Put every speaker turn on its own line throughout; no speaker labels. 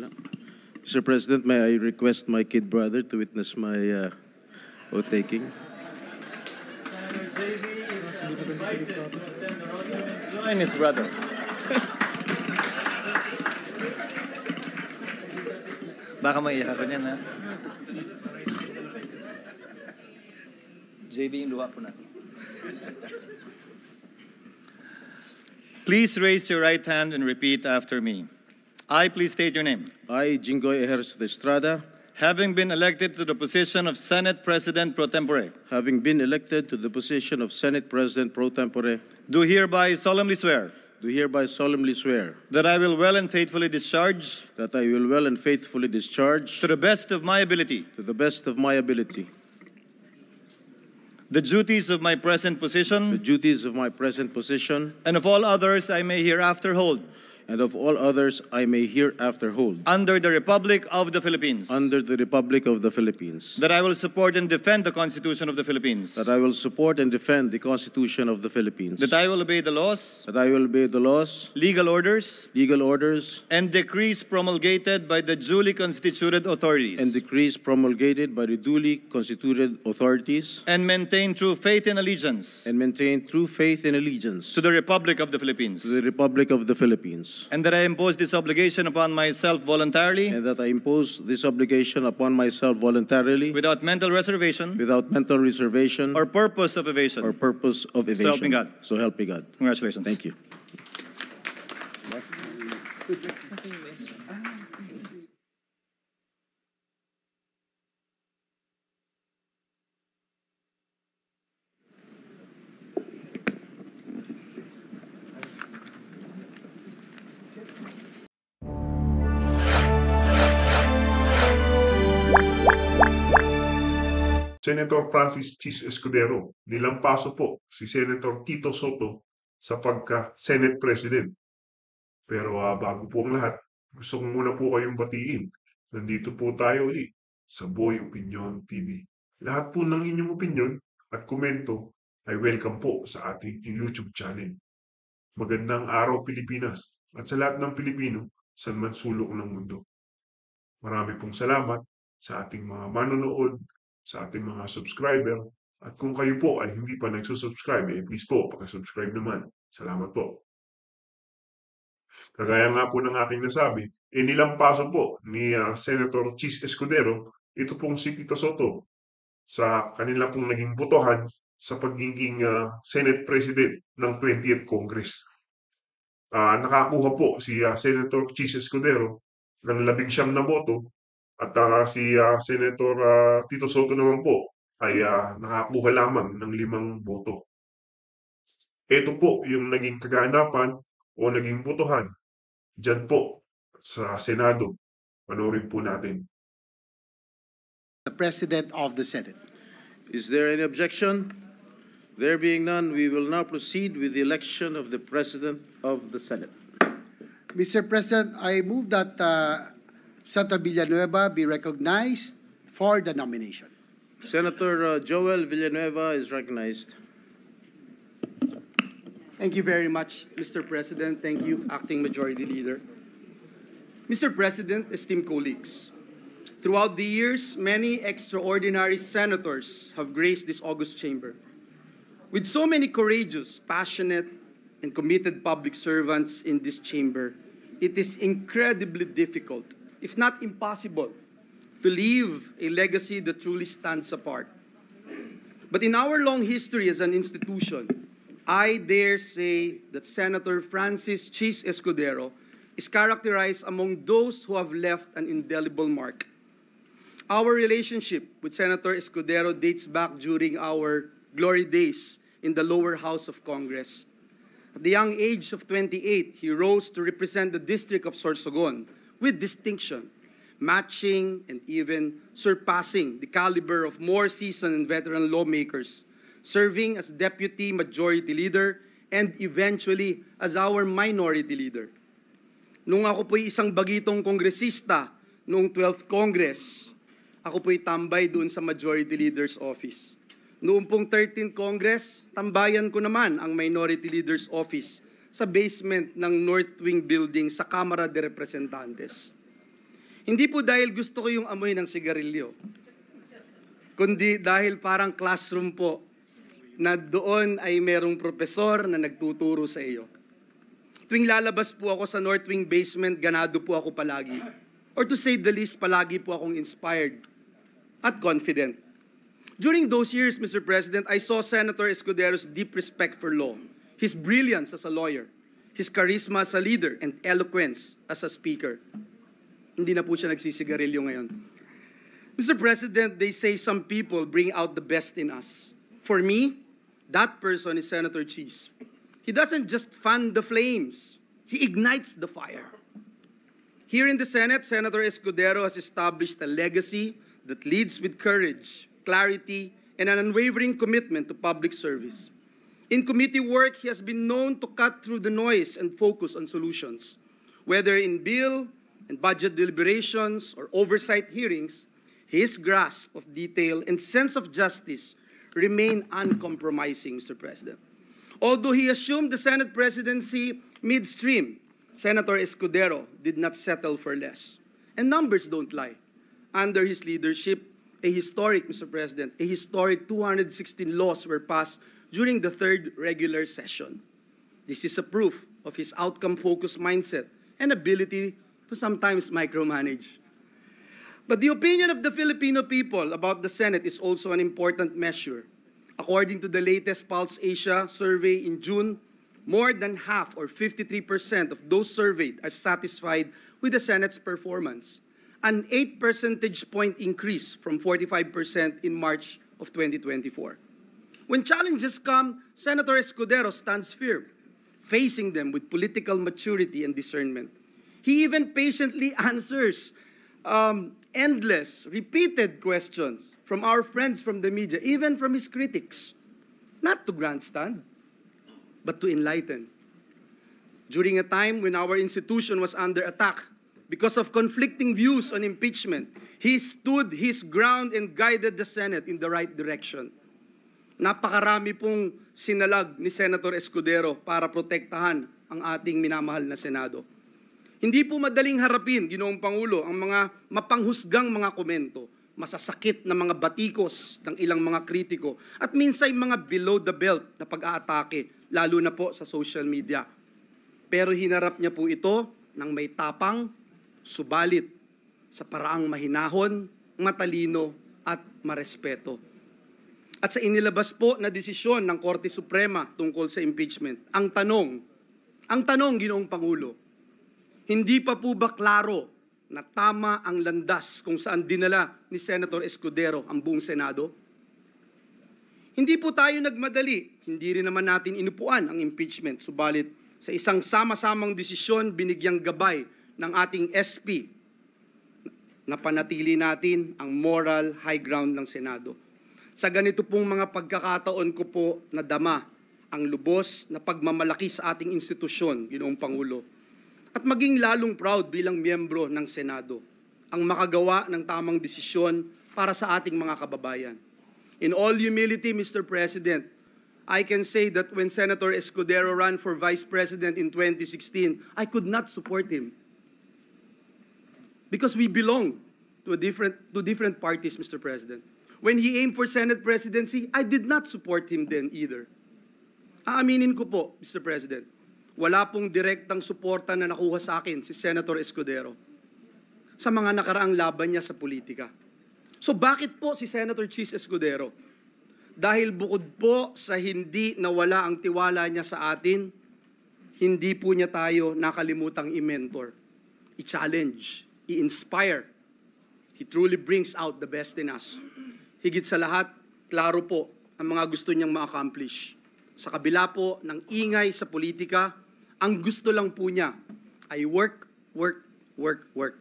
muna. Mr. President, may I request my kid brother to witness my oath taking?
Join his brother. Baka maiyak ako niyan, ha? JB, yung luha po natin. Please raise your right hand and repeat after me. I, please state your name.
I, Jinggoy Ejercito Estrada,
Having been elected to the position of Senate President pro tempore,
having been elected to the position of Senate President pro tempore,
do hereby solemnly swear
do hereby solemnly swear
that I will well and faithfully discharge,
that I will well and faithfully discharge,
to the best of my ability,
to the best of my ability,
the duties of my present
the
position
duties of my present position,
and of all others I may hereafter hold
and of all others I may hereafter hold,
under the Republic of the Philippines.
under the Republic of the Philippines.
That I will support and defend the Constitution of the Philippines.
That I will support and defend the Constitution of the Philippines.
That I will obey the laws,
That I will obey the laws,
legal orders,
legal orders,
and decrees promulgated by the duly constituted authorities.
and decrees promulgated by the duly constituted authorities,
And maintain true faith and allegiance
and maintain true faith and allegiance
to the Republic of the Philippines.
to the Republic of the Philippines.
And that I impose this obligation upon myself voluntarily,
And that I impose this obligation upon myself voluntarily,
without mental reservation
without mental reservation
or purpose of evasion.
or purpose of
So help me
evasion.
God.
So help me God.
Congratulations.
Thank you.
Senator Francis Chis Escudero, nilampaso po si Senator Tito Soto sa pagka-Senate President. Pero bago po ang lahat, gusto ko muna po kayong batiin. Nandito po tayo ulit sa Boy Opinion TV. Lahat po ng inyong opinion at komento ay welcome po sa ating YouTube channel. Magandang araw Pilipinas at sa lahat ng Pilipino saan man sulok ng mundo. Marami pong salamat sa ating mga manonood, sa ating mga subscriber. At kung kayo po ay hindi pa nagsusubscribe, please po, pakisubscribe naman. Salamat po. Kagaya nga po ng aking nasabi, nilampaso po ni Senator Chis Escudero, ito pong si Tito Soto, sa kanila pong naging botohan sa pagiging Senate President ng 20th Congress. Nakakuha po si Senator Chis Escudero ng 19 na boto. At si Senator Tito Soto naman po ay nakakuha lamang ng 5 boto. Ito po yung naging kaganapan o naging botohan dyan po sa Senado. Panoorin po natin.
The President of the Senate.
Is there any objection? There being none, we will now proceed with the election of the President of the Senate.
Mr. President, I move that Senator Villanueva be recognized for the nomination.
Senator Joel Villanueva is recognized.
Thank you very much, Mr. President. Thank you, Acting Majority Leader. Mr. President, esteemed colleagues, throughout the years, many extraordinary senators have graced this august chamber. With so many courageous, passionate, and committed public servants in this chamber, it is incredibly difficult, if not impossible, to leave a legacy that truly stands apart. But in our long history as an institution, I dare say that Senator Francis Chis Escudero is characterized among those who have left an indelible mark. Our relationship with Senator Escudero dates back during our glory days in the lower house of Congress. At the young age of 28, he rose to represent the district of Sorsogon with distinction, matching and even surpassing the caliber of more seasoned and veteran lawmakers, serving as Deputy Majority Leader and eventually as our Minority Leader. Nung ako po'y isang bagitong kongresista noong 12th Congress, ako po'y tambay doon sa Majority Leader's Office. Noong pong 13th Congress, tambayan ko naman ang Minority Leader's Office sa basement ng North Wing Building sa Cámara de Representantes. Hindi po dahil gusto ko yung amoy ng sigarilyo, kundi dahil parang classroom po na doon ay merong profesor na nagtuturo sa iyo. Tuwing lalabas po ako sa North Wing basement, ganado po ako palagi. Or to say the least, palagi po akong inspired at confident. During those years, Mr. President, I saw Senator Escudero's deep respect for law, his brilliance as a lawyer, his charisma as a leader, and eloquence as a speaker. Hindi na po siya nagsisigarilyo ngayon. Mr. President, they say some people bring out the best in us. For me, that person is Senator Cheese. He doesn't just fan the flames, he ignites the fire. Here in the Senate, Senator Escudero has established a legacy that leads with courage, clarity, and an unwavering commitment to public service. In committee work, he has been known to cut through the noise and focus on solutions. Whether in bill and budget deliberations or oversight hearings, his grasp of detail and sense of justice remain uncompromising, Mr. President. Although he assumed the Senate presidency midstream, Senator Escudero did not settle for less. And numbers don't lie. Under his leadership, a historic, Mr. President, a historic 216 laws were passed during the third regular session. This is a proof of his outcome-focused mindset and ability to sometimes micromanage. But the opinion of the Filipino people about the Senate is also an important measure. According to the latest Pulse Asia survey in June, more than half or 53% of those surveyed are satisfied with the Senate's performance, an 8 percentage point increase from 45% in March of 2024. When challenges come, Senator Escudero stands firm, facing them with political maturity and discernment. He even patiently answers endless, repeated questions from our friends from the media, even from his critics. Not to grandstand, but to enlighten. During a time when our institution was under attack because of conflicting views on impeachment, he stood his ground and guided the Senate in the right direction. Napakarami pong sinalag ni Senator Escudero para protektahan ang ating minamahal na Senado. Hindi po madaling harapin, Ginoong Pangulo, ang mga mapanghusgang mga komento, masasakit na mga batikos ng ilang mga kritiko, at minsan mga below the belt na pag-aatake, lalo na po sa social media. Pero hinarap niya po ito ng may tapang, subalit, sa paraang mahinahon, matalino, at marespeto. At sa inilabas po na desisyon ng Korte Suprema tungkol sa impeachment, ang tanong, Ginoong Pangulo, hindi pa po ba klaro na tama ang landas kung saan dinala ni Senator Escudero ang buong Senado? Hindi po tayo nagmadali, hindi rin naman natin inupuan ang impeachment, subalit sa isang sama-samang desisyon binigyang gabay ng ating SP na panatili natin ang moral high ground ng Senado. Sa ganito pong mga pagkakataon ko po nadama ang lubos na pagmamalaki sa ating institusyon, Ginoong Pangulo, at maging lalong proud bilang miyembro ng Senado ang makagawa ng tamang desisyon para sa ating mga kababayan. In all humility, Mr. President, I can say that when Senator Escudero ran for Vice President in 2016, I could not support him. Because we belong to different parties, Mr. President. When he aimed for Senate presidency, I did not support him then either. Aaminin ko po, Mr. President, wala pong direktang suporta na nakuha sa akin si Senator Escudero sa mga nakaraang laban niya sa politika. So bakit po si Senator Cheese Escudero? Dahil bukod po sa hindi nawala ang tiwala niya sa atin, hindi po niya tayo nakalimutang i-mentor, i-challenge, i-inspire. He truly brings out the best in us. Higit sa lahat, klaro po ang mga gusto niyang ma-accomplish. Sa kabila po ng ingay sa politika, ang gusto lang po niya ay work, work, work, work.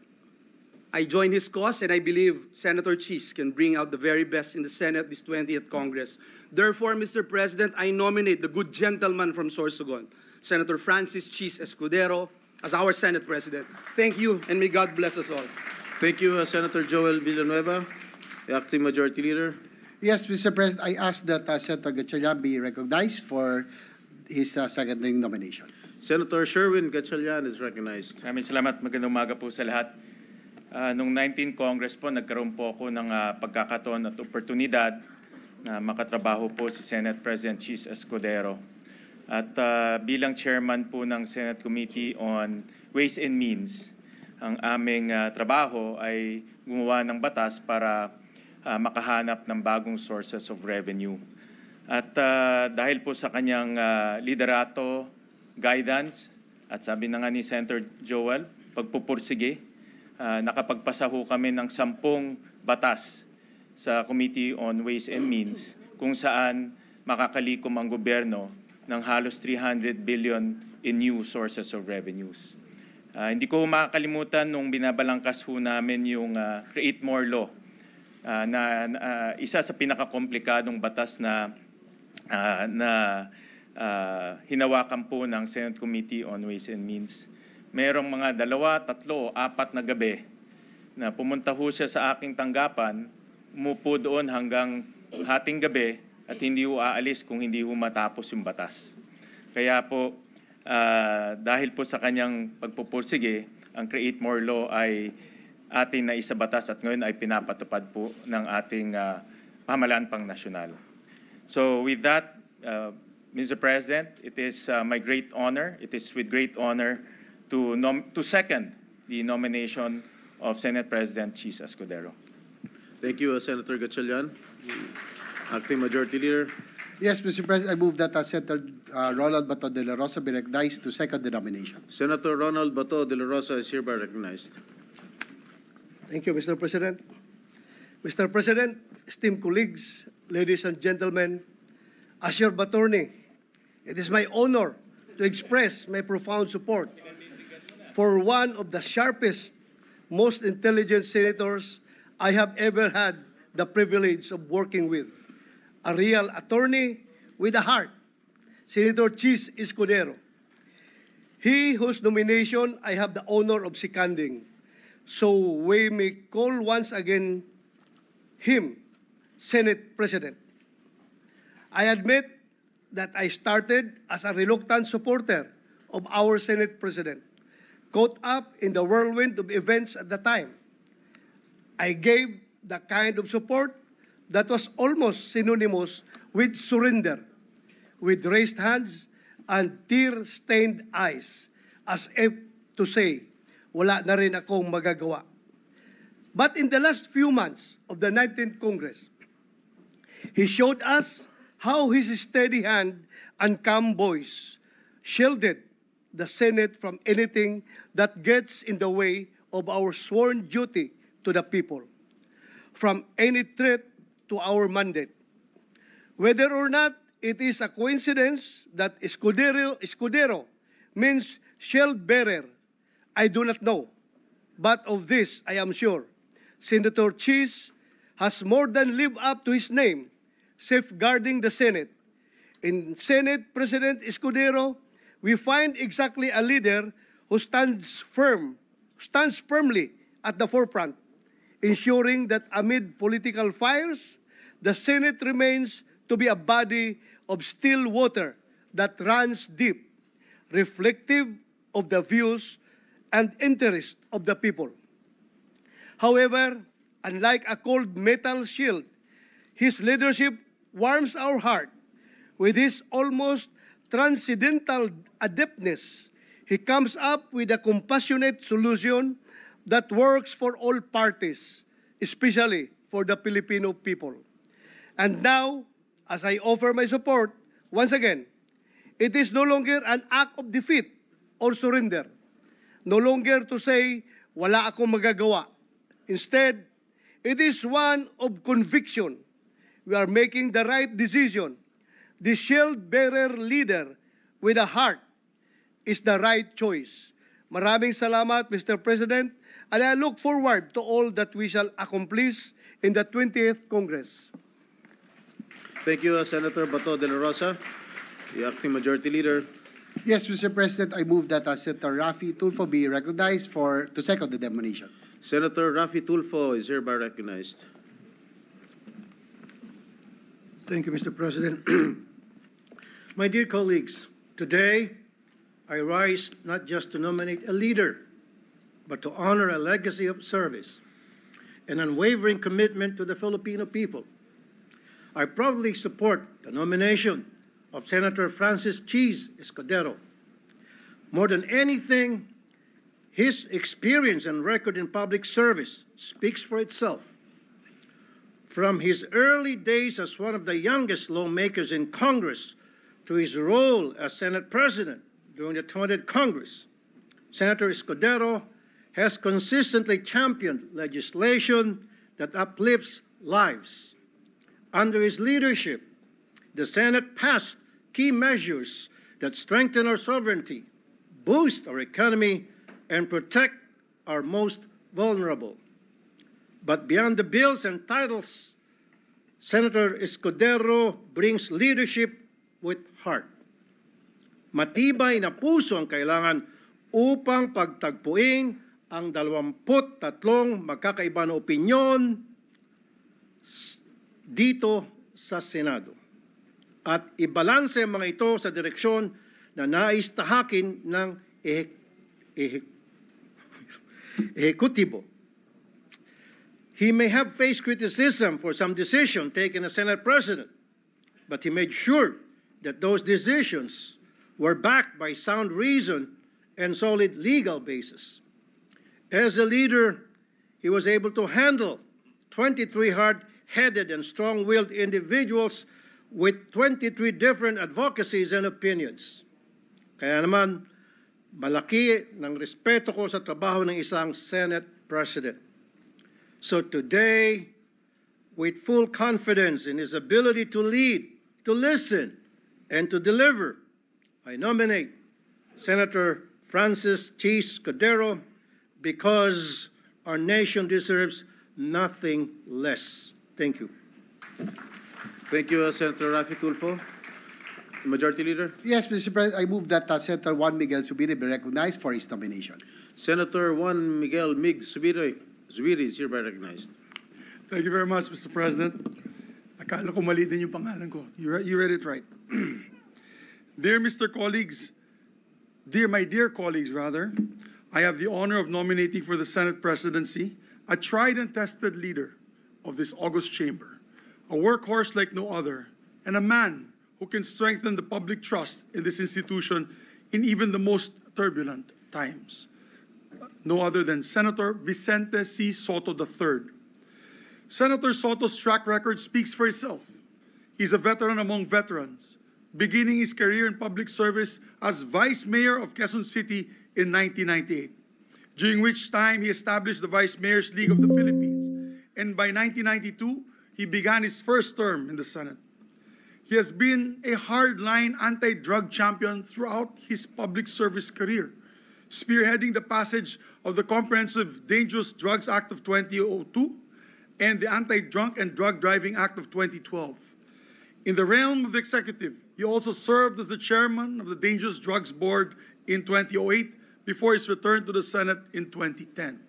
I join his cause and I believe Senator Cheese can bring out the very best in the Senate this 20th Congress. Therefore, Mr. President, I nominate the good gentleman from Sorsogon, Senator Francis Cheese Escudero, as our Senate President. Thank you and may God bless us all.
Thank you, Senator Joel Villanueva, the Acting Majority Leader.
Yes, Mr. President, I ask that Senator Gatchalian be recognized for his seconding nomination.
Senator Sherwin Gatchalian is recognized.
Maraming salamat. Magandang umaga po sa lahat. Noong 19 Congress po, nagkaroon po ako ng pagkakataon at oportunidad na makatrabaho po si Senate President Chis Escudero. At bilang chairman po ng Senate Committee on Ways and Means, ang aming trabaho ay gumawa ng batas para makahanap ng bagong sources of revenue. At dahil po sa kanyang liderato, guidance, at sabi na nga ni Senator Joel, pagpupursige, nakapagpasa ho kami ng 10 batas sa Committee on Ways and Means kung saan makakalikom ang gobyerno ng halos 300 billion in new sources of revenues. Hindi ko makakalimutan nung binabalangkas ho namin yung Create More Law na isa sa pinakakomplikadong batas na hinawakan po ng Senate Committee on Ways and Means. Merong mga 2, 3, 4 na gabi na pumunta ho siya sa aking tanggapan, umupo doon hanggang hating gabi at hindi ho aalis kung hindi ho matapos yung batas. Kaya po, dahil po sa kanyang pagpupursige, ang Create More Law ay ating naisabatas at ngayon ay pinapatupad po ng ating pamahalaan pang nasyonal. So with that, Mr. President, it is my great honor, it is with great honor to second the nomination of Senate President Chis Escudero.
Thank you, Senator Gatchalian. Acting Majority Leader.
Yes, Mr. President, I move that Senator Ronald Bato de la Rosa be recognized to second the nomination.
Senator Ronald Bato de la Rosa is hereby recognized.
Thank you, Mr. President. Mr. President, esteemed colleagues, ladies and gentlemen, as your attorney, it is my honor to express my profound support for one of the sharpest, most intelligent senators I have ever had the privilege of working with. A real attorney with a heart, Senator Chis Escudero. He whose nomination I have the honor of seconding. So we may call once again him Senate President. I admit that I started as a reluctant supporter of our Senate President, caught up in the whirlwind of events at the time. I gave the kind of support that was almost synonymous with surrender, with raised hands and tear-stained eyes, as if to say, wala na rin akong magagawa. But in the last few months of the 19th Congress, he showed us how his steady hand and calm voice shielded the Senate from anything that gets in the way of our sworn duty to the people, from any threat to our mandate. Whether or not it is a coincidence that Escudero means shield bearer, I do not know. But of this, I am sure, Senator Chis has more than lived up to his name, safeguarding the Senate. In Senate President Escudero, we find exactly a leader who stands firmly at the forefront, ensuring that amid political fires, the Senate remains to be a body of still water that runs deep, reflective of the views and interests of the people. However, unlike a cold metal shield, his leadership warms our heart with his almost transcendental adeptness. He comes up with a compassionate solution that works for all parties, especially for the Filipino people. And now, as I offer my support, once again, it is no longer an act of defeat or surrender. No longer to say, wala akong magagawa. Instead, it is one of conviction. We are making the right decision. The shield-bearer leader with a heart is the right choice. Maraming salamat, Mr. President, and I look forward to all that we shall accomplish in the 20th Congress.
Thank you, Senator Bato de la Rosa. The Acting Majority Leader.
Yes, Mr. President, I move that Senator Raffy Tulfo be recognized to second the nomination.
Senator Raffy Tulfo is hereby recognized.
Thank you, Mr. President. My dear colleagues, today I rise not just to nominate a leader, but to honor a legacy of service and unwavering commitment to the Filipino people. I proudly support the nomination of Senator Francis Cheese Escudero. More than anything, his experience and record in public service speaks for itself. From his early days as one of the youngest lawmakers in Congress to his role as Senate President during the 20th Congress, Senator Escudero has consistently championed legislation that uplifts lives. Under his leadership, the Senate passed key measures that strengthen our sovereignty, boost our economy, and protect our most vulnerable. But beyond the bills and titles, Senator Escudero brings leadership with heart. Matibay na puso ang kailangan upang pagtagpuin ang 23 magkakaiba na opinyon dito sa Senado at ibalanse ang mga ito sa direksyon na nais tahakin ng ehekutibo. He may have faced criticism for some decision taken as Senate President, but he made sure that those decisions were backed by sound reason and solid legal basis. As a leader, he was able to handle 23 hard-headed and strong-willed individuals with 23 different advocacies and opinions. Kaya naman, malaki ng respeto ko sa trabaho ng isang Senate President. So today, with full confidence in his ability to lead, to listen, and to deliver, I nominate Senator Francis Cheese Escudero because our nation deserves nothing less. Thank you.
Thank you, Senator Raffy Tulfo. Majority Leader.
Yes, Mr. President, I move that Senator Juan Miguel Zubiri be recognized for his nomination.
Senator Juan Miguel Mig Zubiri is hereby recognized.
Thank you very much, Mr. President. Akala ko mali din yung pangalan ko. You read it right. Dear my dear colleagues, I have the honor of nominating for the Senate presidency a tried and tested leader of this august chamber, a workhorse like no other, and a man who can strengthen the public trust in this institution in even the most turbulent times. No other than Senator Vicente C. Soto III. Senator Soto's track record speaks for itself. He's a veteran among veterans, beginning his career in public service as Vice Mayor of Quezon City in 1998, during which time he established the Vice Mayor's League of the Philippines, and by 1992, he began his first term in the Senate. He has been a hardline anti-drug champion throughout his public service career, spearheading the passage of the Comprehensive Dangerous Drugs Act of 2002 and the Anti-Drunk and Drug Driving Act of 2012. In the realm of the executive, he also served as the chairman of the Dangerous Drugs Board in 2008 before his return to the Senate in 2010.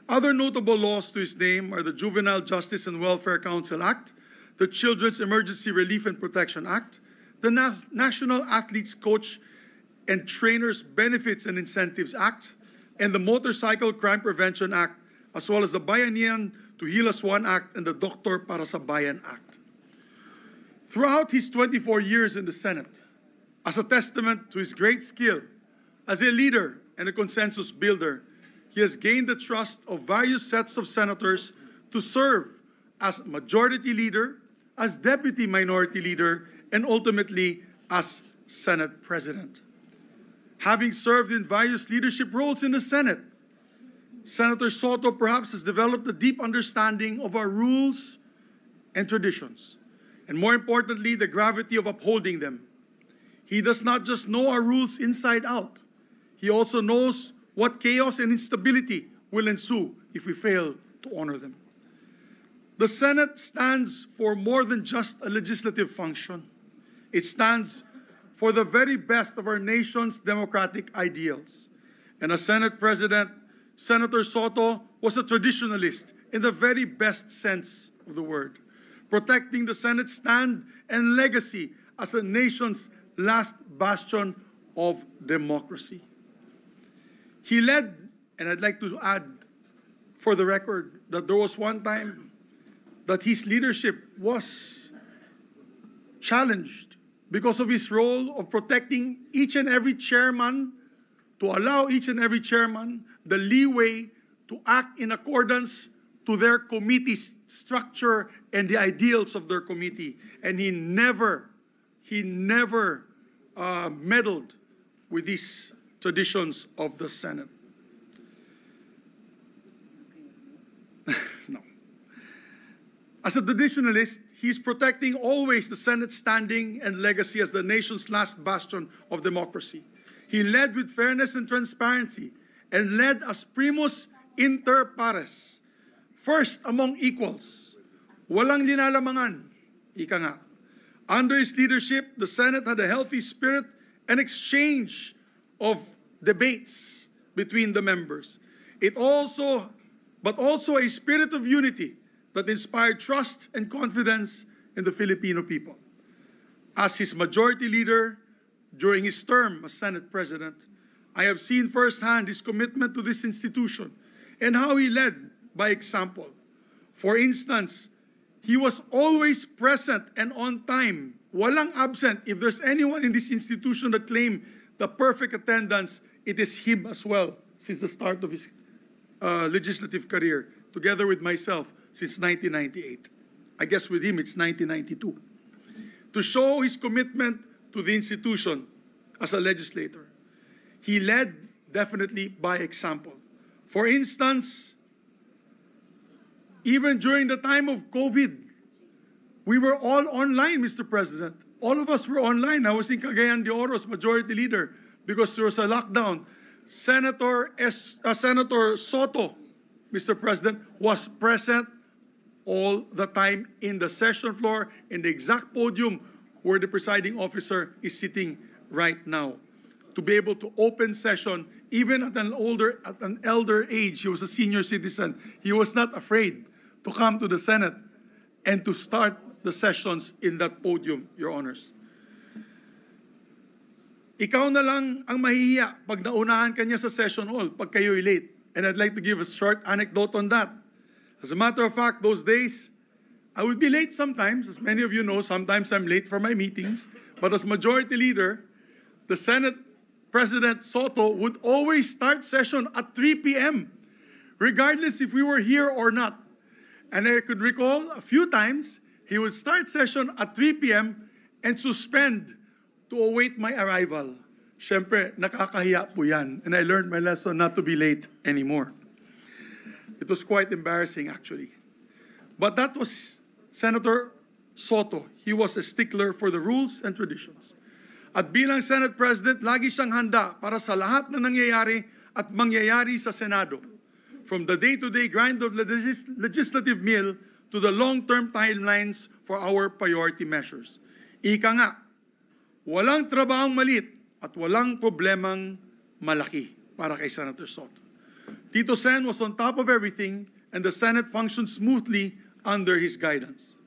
Other notable laws to his name are the Juvenile Justice and Welfare Council Act, the Children's Emergency Relief and Protection Act, the National Athletes Coach and Trainers Benefits and Incentives Act, and the Motorcycle Crime Prevention Act, as well as the Bayanihan to Heal As One Act and the Doktor Para sa Bayan Act. Throughout his 24 years in the Senate, as a testament to his great skill as a leader and a consensus builder, he has gained the trust of various sets of senators to serve as Majority Leader, as Deputy Minority Leader, and ultimately as Senate President. Having served in various leadership roles in the Senate, Senator Soto perhaps has developed a deep understanding of our rules and traditions, and more importantly, the gravity of upholding them. He does not just know our rules inside out, he also knows what chaos and instability will ensue if we fail to honor them. The Senate stands for more than just a legislative function. It stands for the very best of our nation's democratic ideals. And as Senate President, Senator Soto was a traditionalist in the very best sense of the word, protecting the Senate's stand and legacy as a nation's last bastion of democracy. He led And I'd like to add, for the record, that there was one time that his leadership was challenged because of his role of protecting each and every chairman, to allow each and every chairman the leeway to act in accordance to their committee structure and the ideals of their committee. And he never meddled with these traditions of the Senate. No. As a traditionalist, he's protecting always the Senate's standing and legacy as the nation's last bastion of democracy. He led with fairness and transparency and led as primus inter pares, first among equals. Walang linalamangan, ika nga. Under his leadership, the Senate had a healthy spirit and exchange of debates between the members. But also a spirit of unity that inspired trust and confidence in the Filipino people. As his majority leader during his term as Senate President, I have seen firsthand his commitment to this institution and how he led by example. For instance, he was always present and on time, walang absent. If there's anyone in this institution that claimed the perfect attendance, it is him as well since the start of his legislative career, together with myself since 1998. I guess with him it's 1992. To show his commitment to the institution as a legislator, he led definitely by example. For instance, even during the time of COVID, we were all online, Mr. President. All of us were online. I was in Cagayan de Oro as majority leader because there was a lockdown. Senator Soto, Mr. President, was present all the time in the session floor, in the exact podium where the presiding officer is sitting right now. To be able to open session, even at an elder age, he was a senior citizen. He was not afraid to come to the Senate and to start the sessions in that podium, Your Honors. Ikaw na lang ang mahihiya pag naunahan ka niya sa session hall, pag kayo'y late. And I'd like to give a short anecdote on that. As a matter of fact, those days, I would be late sometimes. As many of you know, sometimes I'm late for my meetings. But as majority leader, the Senate President Soto would always start session at 3 p.m., regardless if we were here or not. And I could recall a few times, he would start session at 3 p.m. and suspend to await my arrival. Siyempre, nakakahiya po yan. And I learned my lesson not to be late anymore. It was quite embarrassing, actually. But that was Senator Soto. He was a stickler for the rules and traditions. At bilang Senate President, lagi siyang handa para sa lahat na nangyayari at mangyayari sa Senado. From the day-to-day grind of the legislative meal to the long-term timelines for our priority measures. Ika nga, walang trabahong malit at walang problemang malaki para kay Senator Soto. Tito Sen was on top of everything and the Senate functioned smoothly under his guidance.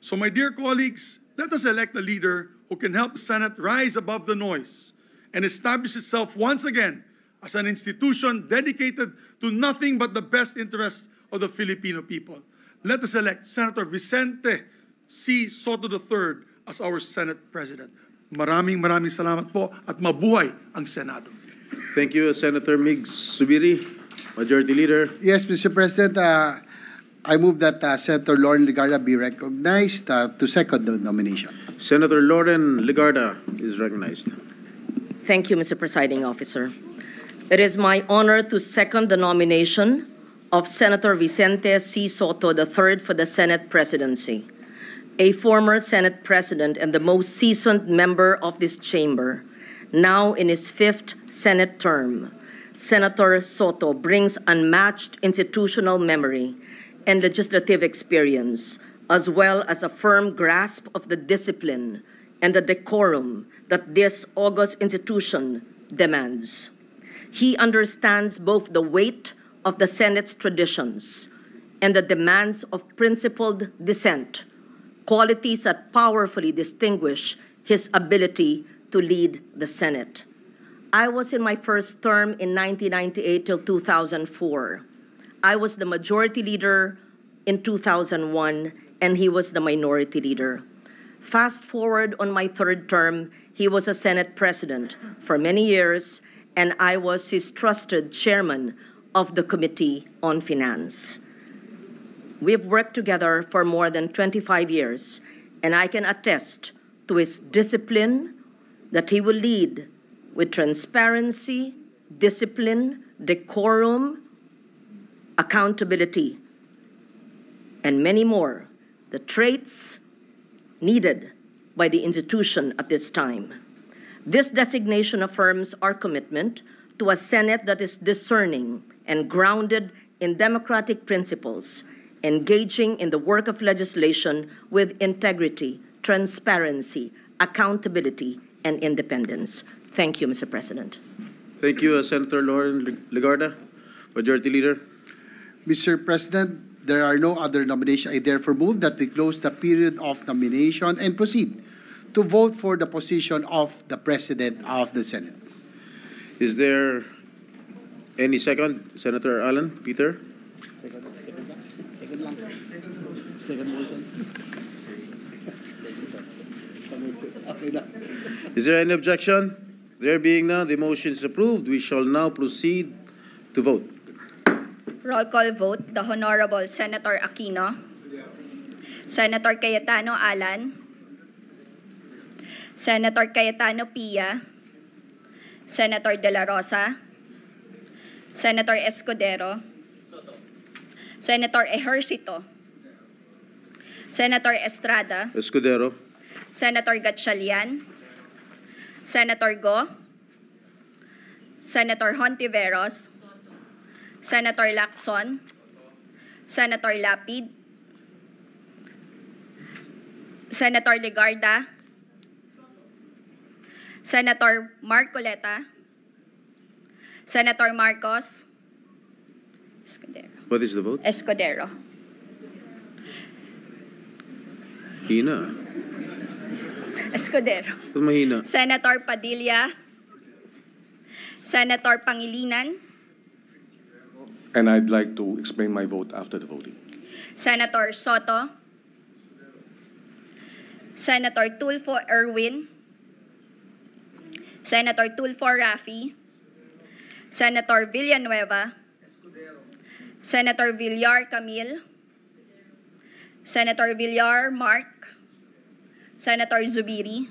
So my dear colleagues, let us elect a leader who can help the Senate rise above the noise and establish itself once again as an institution dedicated to nothing but the best interests of the Filipino people. Let us elect Senator Vicente C. Soto III as our Senate President. Maraming salamat po at mabuhay ang Senado.
Thank you, Senator Migs Subiri, Majority Leader.
Yes, Mr. President, I move that Senator Lauren Legarda be recognized to second the nomination.
Senator Lauren Legarda is recognized.
Thank you, Mr. Presiding Officer. It is my honor to second the nomination of Senator Vicente C. Soto III for the Senate presidency. A former Senate President and the most seasoned member of this chamber, now in his 5th Senate term, Senator Soto brings unmatched institutional memory and legislative experience, as well as a firm grasp of the discipline and the decorum that this august institution demands. He understands both the weight of the Senate's traditions and the demands of principled dissent, qualities that powerfully distinguish his ability to lead the Senate. I was in my first term in 1998 till 2004. I was the majority leader in 2001, and he was the minority leader. Fast forward on my third term, he was a Senate president for many years, and I was his trusted chairman of the Committee on Finance. We've worked together for more than 25 years, and I can attest to his discipline that he will lead with transparency, discipline, decorum, accountability, and many more, the traits needed by the institution at this time. This designation affirms our commitment to a Senate that is discerning and grounded in democratic principles, engaging in the work of legislation with integrity, transparency, accountability, and independence. Thank you, Mr. President.
Thank you, Senator Lauren Legarda, Majority Leader.
Mr. President, there are no other nominations. I therefore move that we close the period of nomination and proceed to vote for the position of the President of the Senate.
Is there any second? Senator Alan, Peter?
Second motion.
Is there any objection? There being none, the motion is approved. We shall now proceed to vote.
Roll call vote, the Honorable Senator Aquino, Senator Cayetano Alan, Senator Cayetano Pia, Senator De La Rosa, Senator Escudero, Senator Ejercito, Senator Estrada,
Escudero.
Senator Gatchalian, Senator Go, Senator Hontiveros, Senator Lacson, Senator Lapid, Senator Legarda, Senator Marcoleta, Senator Marcos, Escudero.
What is the vote?
Escudero.
Hina.
Escudero.
Ba't mahina?
Senator Padilla, Senator Pangilinan,
And I'd like to explain my vote after the voting.
Senator Soto, Senator Tulfo Erwin, Senator Tulfo Rafi, Senator Villanueva, Senator Villar Camille, Senator Villar Mark, Senator Zubiri,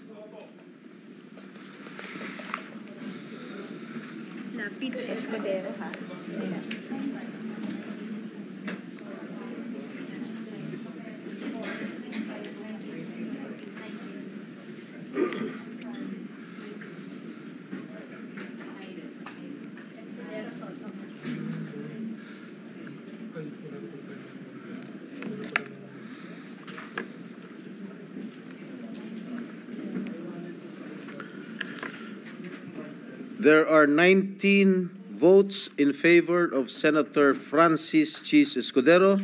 Lapid Escudero, ha?
There are 19 votes in favor of Senator Francis Chis Escudero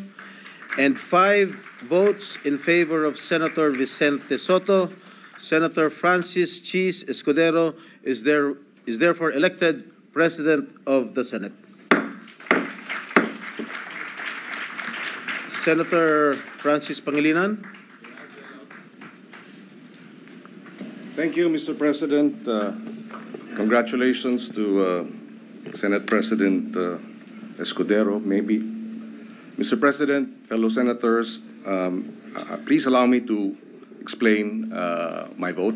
and 5 votes in favor of Senator Vicente Soto. Senator Francis Chis Escudero is therefore elected President of the Senate. Senator Francis Pangilinan.
Thank you, Mr. President. Congratulations to Senate President Escudero, maybe. Mr. President, fellow senators, please allow me to explain my vote.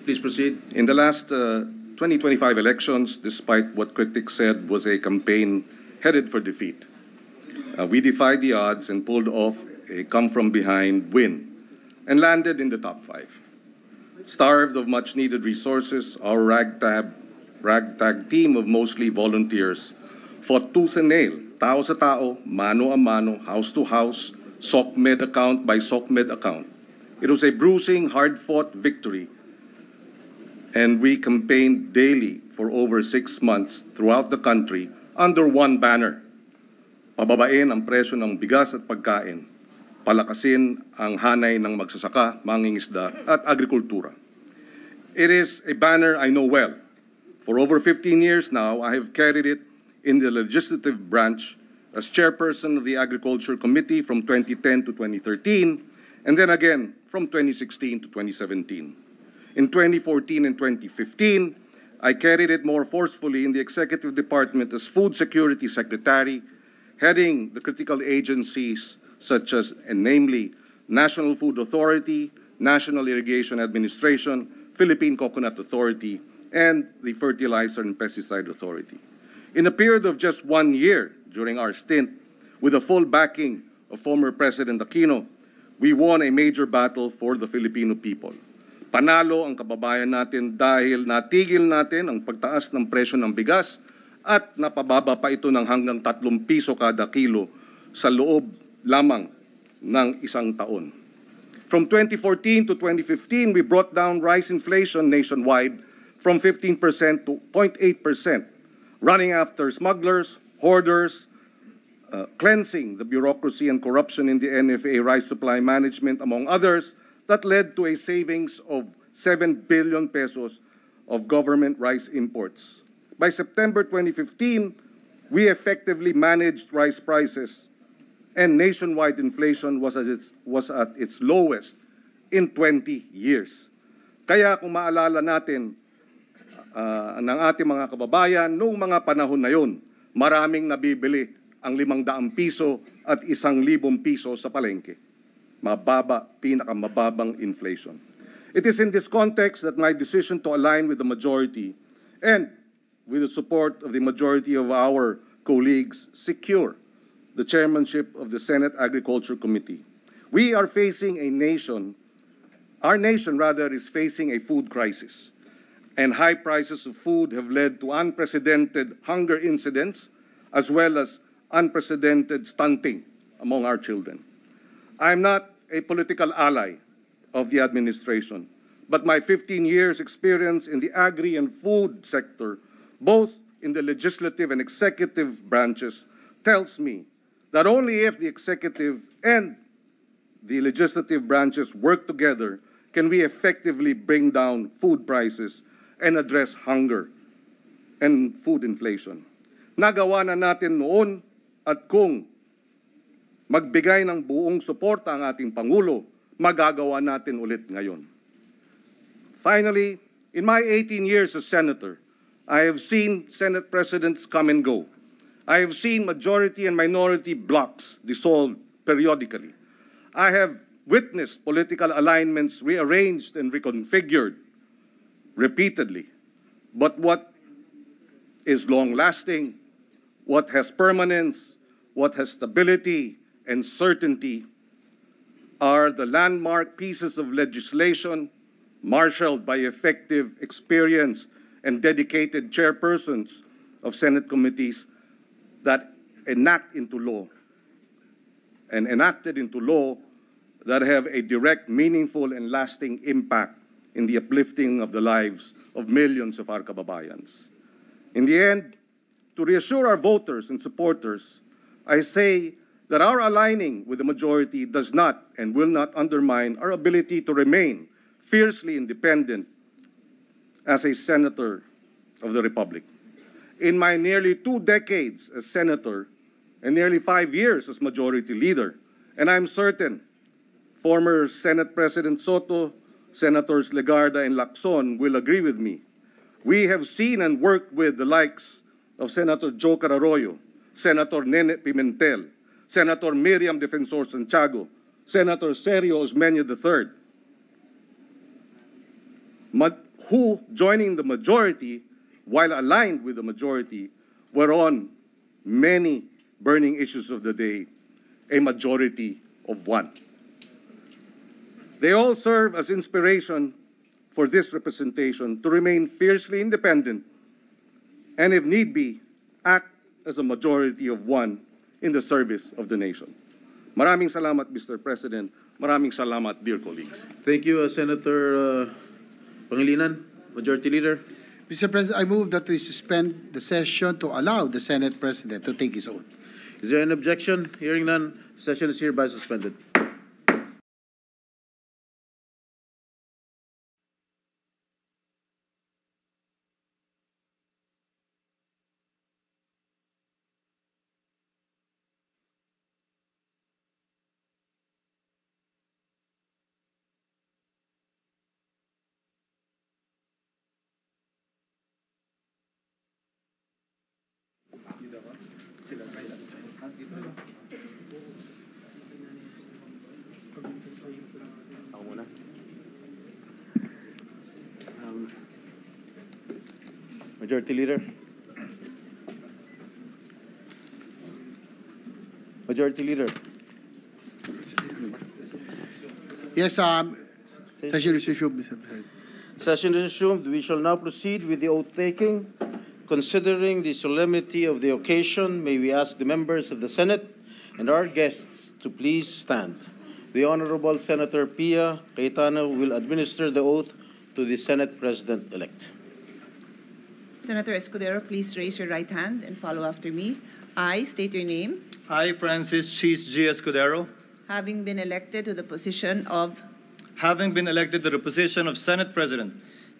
Please proceed.
In the last 2025 elections, despite what critics said was a campaign headed for defeat, we defied the odds and pulled off a come-from-behind win and landed in the top 5. Starved of much-needed resources, our ragtag team of mostly volunteers fought tooth and nail, tao sa tao, mano a mano, house to house, SOCMED account by SOCMED account. It was a bruising, hard-fought victory, and we campaigned daily for over 6 months throughout the country under one banner. Pababain ang presyo ng bigas at pagkain, palakasin ang hanay ng magsasaka, mangingisda at agrikultura. It is a banner I know well, For over 15 years now, I have carried it in the legislative branch as chairperson of the Agriculture Committee from 2010 to 2013, and then again from 2016 to 2017. In 2014 and 2015, I carried it more forcefully in the Executive Department as Food Security Secretary, heading the critical agencies such as, and namely, National Food Authority, National Irrigation Administration, Philippine Coconut Authority, and the Fertilizer and Pesticide Authority. In a period of just 1 year during our stint, with the full backing of former President Aquino, we won a major battle for the Filipino people. Panalo ang kababayan natin dahil natigil natin ang pagtaas ng presyo ng bigas at napababa pa ito ng hanggang 3 piso kada kilo sa loob lamang ng isang taon. From 2014 to 2015, we brought down rice inflation nationwide from 15% to 0.8%, running after smugglers, hoarders, cleansing the bureaucracy and corruption in the NFA rice supply management, among others, that led to a savings of 7 billion pesos of government rice imports. By September 2015, we effectively managed rice prices, and nationwide inflation was at its lowest in 20 years. Kaya kung maalala natin ng ating mga kababayan, noong mga panahon na yun, maraming nabibili ang 500 piso at 1,000 piso sa palengke. Mababa, pinakamababang inflation. It is in this context that my decision to align with the majority and with the support of the majority of our colleagues secure the chairmanship of the Senate Agriculture Committee. We are facing our nation is facing a food crisis, and high prices of food have led to unprecedented hunger incidents as well as unprecedented stunting among our children. I am not a political ally of the administration, but my 15 years experience in the agri and food sector, both in the legislative and executive branches, tells me that only if the executive and the legislative branches work together can we effectively bring down food prices and address hunger and food inflation. Nagawa na natin noon, at kung magbigay ng buong suporta ang ating Pangulo, magagawa natin ulit ngayon. Finally, in my 18 years as senator, I have seen Senate presidents come and go. I have seen majority and minority blocs dissolved periodically. I have witnessed political alignments rearranged and reconfigured repeatedly. But what is long-lasting, what has permanence, what has stability and certainty are the landmark pieces of legislation marshaled by effective, experienced, and dedicated chairpersons of Senate committees that enact into law and enacted into law that have a direct, meaningful, and lasting impact in the uplifting of the lives of millions of our kababayans. In the end, to reassure our voters and supporters, I say that our aligning with the majority does not and will not undermine our ability to remain fiercely independent as a senator of the Republic. In my nearly 2 decades as senator and nearly 5 years as majority leader, and I'm certain former Senate President Soto, Senators Legarda and Lacson will agree with me, we have seen and worked with the likes of Senator Joker Arroyo, Senator Nene Pimentel, Senator Miriam Defensor Santiago, Senator Sergio Osmeña III, who, joining the majority, while aligned with the majority, were on many burning issues of the day, a majority of one. They all serve as inspiration for this representation to remain fiercely independent and, if need be, act as a majority of one in the service of the nation. Maraming salamat, Mr. President. Maraming salamat, dear colleagues.
Thank you, Senator Pangilinan, Majority Leader.
Mr. President, I move that we suspend the session to allow the Senate President to take his oath.
Is there an objection? Hearing none, session is hereby suspended. Majority Leader. Majority Leader.
Yes, session is resumed, Mr. President.
Session is resumed. We shall now proceed with the oath taking. Considering the solemnity of the occasion, may we ask the members of the Senate and our guests to please stand. The Honorable Senator Pia Cayetano will administer the oath to the Senate President-elect.
Senator Escudero, please raise your right hand and follow after me. I state your name.
I, Francis Cheese G. Escudero,
Having been elected to the position of,
having been elected to the position of Senate President,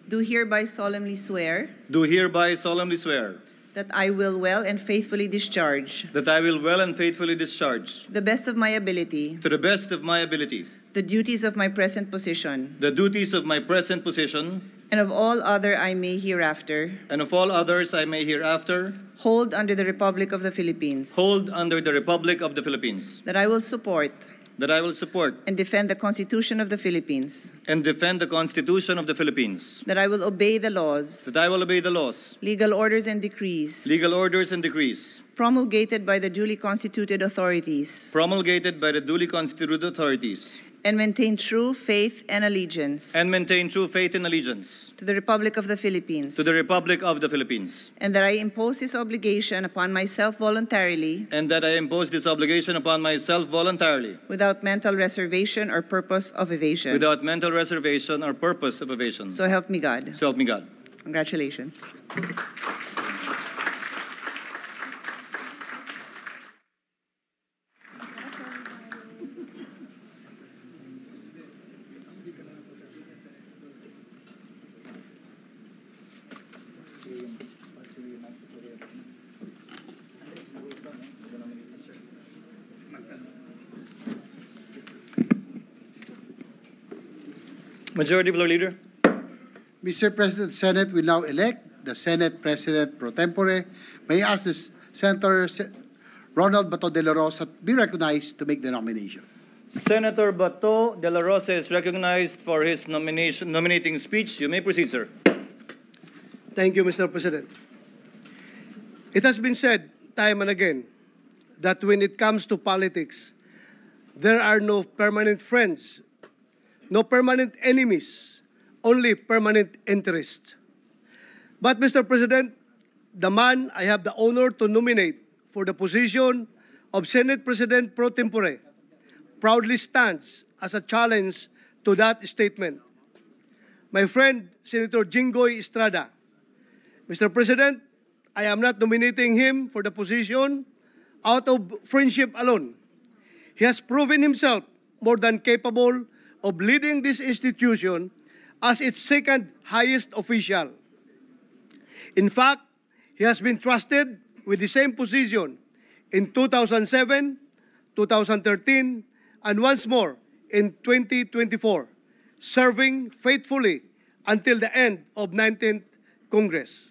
do hereby solemnly swear
do hereby solemnly swear
that I will well and faithfully discharge,
that I will well and faithfully discharge,
to the best of my ability,
to the best of my ability,
the duties of my present position,
the duties of my present position,
and of all other I may hereafter
and of all others I may hereafter
hold under the Republic of the Philippines,
hold under the Republic of the Philippines,
that I will support
that I will support
and defend the Constitution of the Philippines,
and defend the Constitution of the Philippines,
that I will obey the laws,
that I will obey the laws,
legal orders and decrees
legal orders and decrees
promulgated by the duly constituted authorities,
promulgated by the duly constituted authorities,
and maintain true faith and allegiance
and maintain true faith and allegiance
to the Republic of the Philippines,
to the Republic of the Philippines,
and that I impose this obligation upon myself voluntarily
and that I impose this obligation upon myself voluntarily,
without mental reservation or purpose of evasion.
without mental reservation or purpose of evasion.
So help me God.
So help me God.
Congratulations.
Majority Floor Leader.
Mr. President, the Senate will now elect the Senate President pro tempore. May I ask this Senator Ronald Bato de la Rosa be recognized to make the nomination.
Senator Bato de la Rosa is recognized for his nominating speech. You may proceed, sir.
Thank you, Mr. President. It has been said time and again that when it comes to politics, there are no permanent friends, no permanent enemies, only permanent interests. But, Mr. President, the man I have the honor to nominate for the position of Senate President pro tempore proudly stands as a challenge to that statement. My friend, Senator Jinggoy Estrada. Mr. President, I am not nominating him for the position out of friendship alone. He has proven himself more than capable of leading this institution as its second highest official. In fact, he has been trusted with the same position in 2007, 2013, and once more in 2024, serving faithfully until the end of 19th Congress.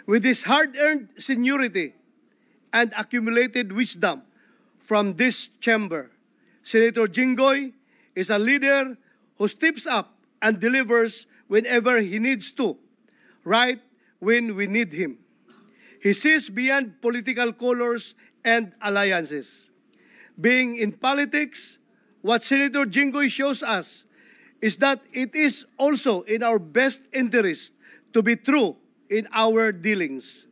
With his hard-earned seniority and accumulated wisdom from this chamber, Senator Jinggoy is a leader who steps up and delivers whenever he needs to, right when we need him. He sees beyond political colors and alliances. Being in politics, what Senator Jinggoy shows us is that it is also in our best interest to be true in our dealings,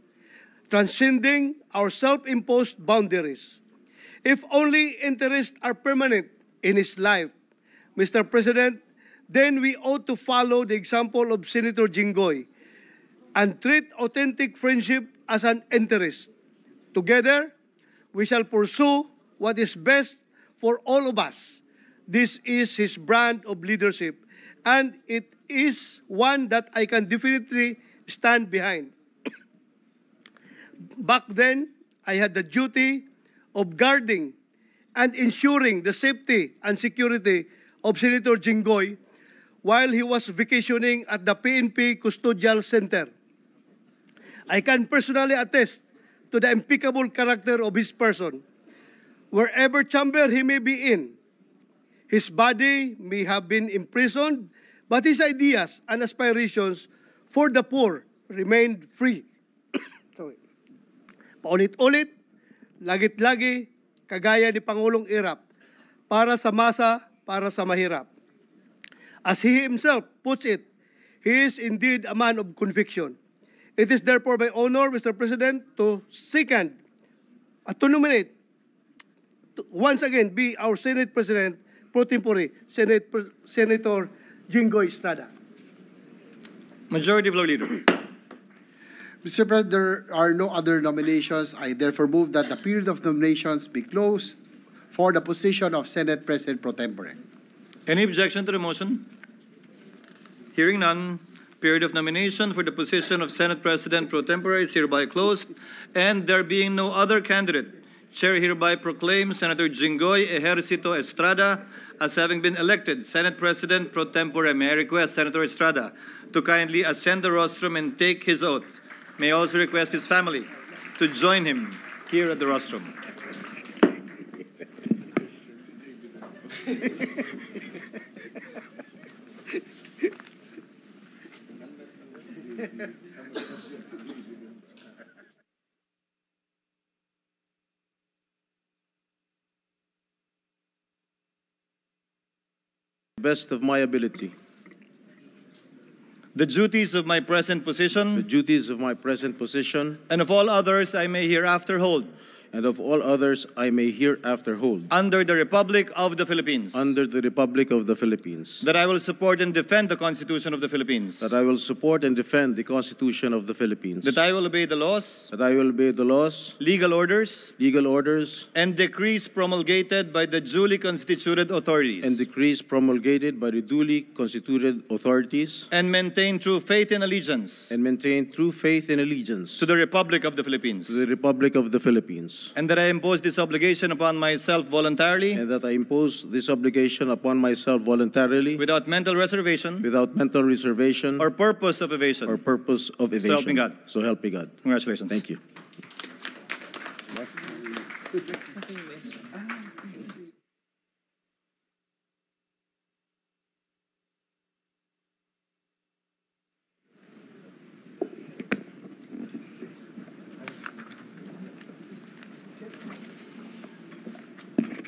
transcending our self-imposed boundaries. If only interests are permanent in his life, Mr. President, then we ought to follow the example of Senator Jinggoy and treat authentic friendship as an interest. Together, we shall pursue what is best for all of us. This is his brand of leadership, and it is one that I can definitely stand behind. Back then, I had the duty of guarding and ensuring the safety and security of Senator Jinggoy while he was vacationing at the PNP Custodial Center. I can personally attest to the impeccable character of his person. Wherever chamber he may be in, his body may have been imprisoned, but his ideas and aspirations for the poor remained free. Sorry. Paulit-ulit, lagit-lagi, kagaya ni Pangulong Irap, para sa masa, para sa mahirap. As he himself puts it, he is indeed a man of conviction. It is therefore my honor, Mr. President, to nominate, to once again be our Senate President pro tempore, Senator Jinggoy Estrada.
Majority Floor Leader.
Mr. President, there are no other nominations. I therefore move that the period of nominations be closed for the position of Senate President pro tempore.
Any objection to the motion? Hearing none, period of nomination for the position of Senate President pro tempore is hereby closed, and there being no other candidate, Chair hereby proclaims Senator Jinggoy Ejercito Estrada as having been elected Senate President pro tempore. May I request Senator Estrada to kindly ascend the rostrum and take his oath. May I also request his family to join him here at the rostrum.
Best of my ability.
The duties of my present position
The duties of my present position
and of all others I may hereafter hold
and of all others I may hereafter hold
under the Republic of the Philippines.
under the Republic of the Philippines.
That I will support and defend the Constitution of the Philippines.
That I will support and defend the Constitution of the Philippines.
That I will obey the laws,
That I will obey the laws,
legal orders,
legal orders,
and decrees promulgated by the duly constituted authorities.
and decrees promulgated by the duly constituted authorities,
And maintain true faith and allegiance
and maintain true faith and allegiance
to the Republic of the Philippines.
to the Republic of the Philippines.
And that I impose this obligation upon myself voluntarily,
And that I impose this obligation upon myself voluntarily,
without mental reservation
without mental reservation
or purpose of evasion.
or purpose of evasion.
So help me God.
So help me God.
Congratulations.
Thank you.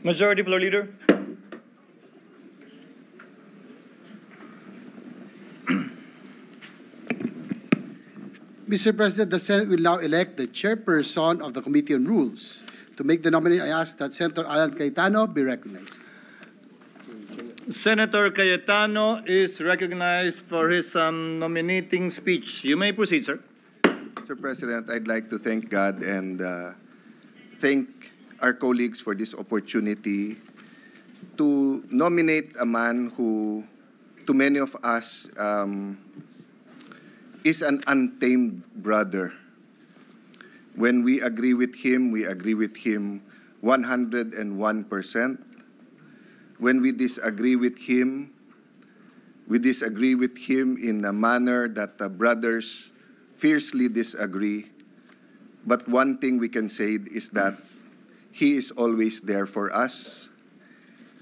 Majority Floor Leader.
Mr. President, the Senate will now elect the chairperson of the Committee on Rules. To make the nomination, I ask that Senator Alan Cayetano be recognized.
Senator Cayetano is recognized for his nominating speech. You may proceed, sir.
Mr. President, I'd like to thank God and thank our colleagues for this opportunity to nominate a man who, to many of us, is an untamed brother. When we agree with him 101%. When we disagree with him in a manner that brothers fiercely disagree. But one thing we can say is that he is always there for us.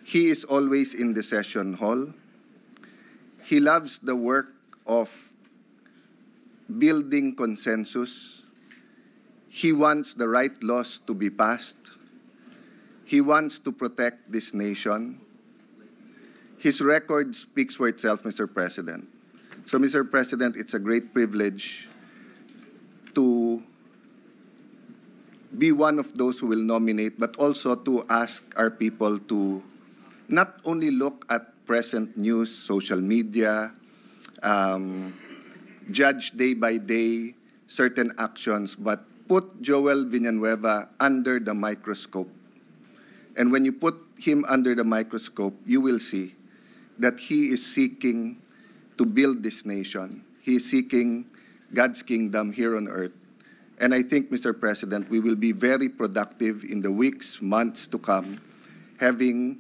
He is always in the session hall. He loves the work of building consensus. He wants the right laws to be passed. He wants to protect this nation. His record speaks for itself, Mr. President. So, Mr. President, it's a great privilege to be one of those who will nominate, but also to ask our people to not only look at present news, social media, judge day by day certain actions, but put Joel Villanueva under the microscope. And when you put him under the microscope, you will see that he is seeking to build this nation. He is seeking God's kingdom here on earth. And I think, Mr. President, we will be very productive in the weeks, months to come, having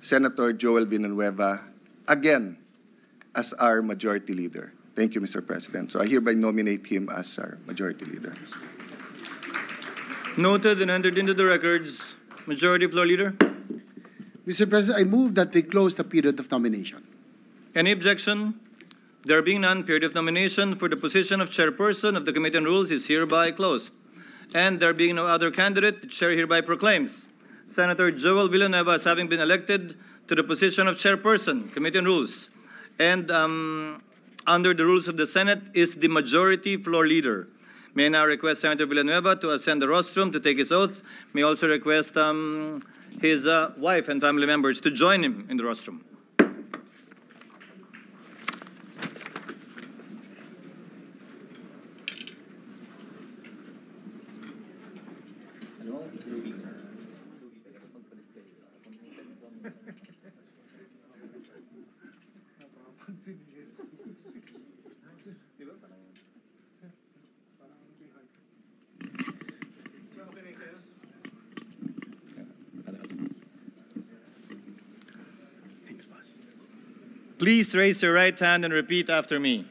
Senator Joel Villanueva again as our majority leader. Thank you, Mr. President. So I hereby nominate him as our majority leader.
Noted and entered into the records. Majority Floor Leader.
Mr. President, I move that we close the period of nomination.
Any objection? There being none, period of nomination for the position of chairperson of the Committee on Rules is hereby closed. And there being no other candidate, the chair hereby proclaims Senator Joel Villanueva as having been elected to the position of chairperson, Committee on Rules. And under the rules of the Senate is the majority floor leader. May I now request Senator Villanueva to ascend the rostrum to take his oath. May also request his wife and family members to join him in the rostrum. Please raise your right hand and repeat after me.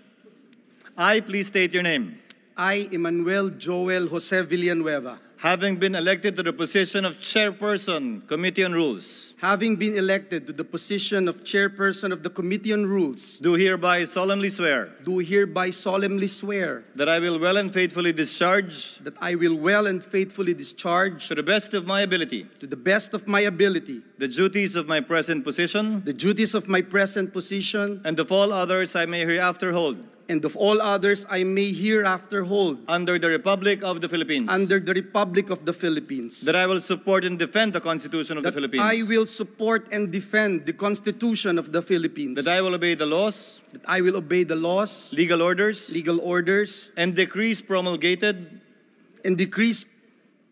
I, please state your name.
I, Emmanuel Joel Jose Villanueva,
Having been elected to the position of chairperson, Committee on Rules,
having been elected to the position of chairperson of the Committee on Rules,
do hereby solemnly swear
do hereby solemnly swear
that I will well and faithfully discharge,
that I will well and faithfully discharge,
to the best of my ability,
to the best of my ability,
the duties of my present position,
the duties of my present position,
and of all others I may hereafter hold,
and of all others I may hereafter hold,
under the Republic of the Philippines.
under the Republic of the Philippines.
That I will support and defend the Constitution of the
That
Philippines.
I will support and defend the Constitution of the Philippines.
That I will obey the laws,
That I will obey the laws,
legal orders,
legal orders,
and decrees promulgated
and decrees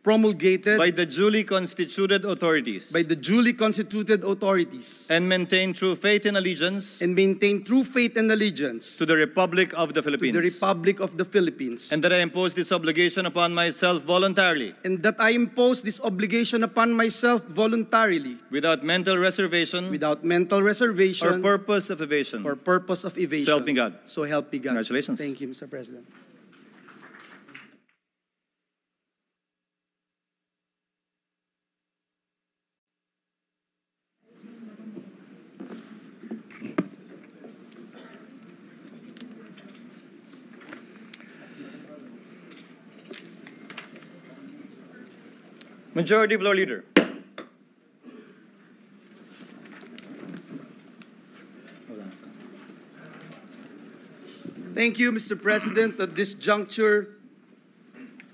promulgated
by the duly constituted authorities,
by the duly constituted authorities,
and maintain true faith and allegiance
and maintain true faith and allegiance
to the Republic of the
to
Philippines.
the Republic of the Philippines.
And that I impose this obligation upon myself voluntarily,
And that I impose this obligation upon myself voluntarily,
without mental reservation
without mental
or
reservation
purpose of evasion.
or purpose of evasion.
So help me God.
So help me God.
Congratulations.
Thank you, Mr. President.
Majority Floor Leader.
Thank you, Mr. President. At this juncture,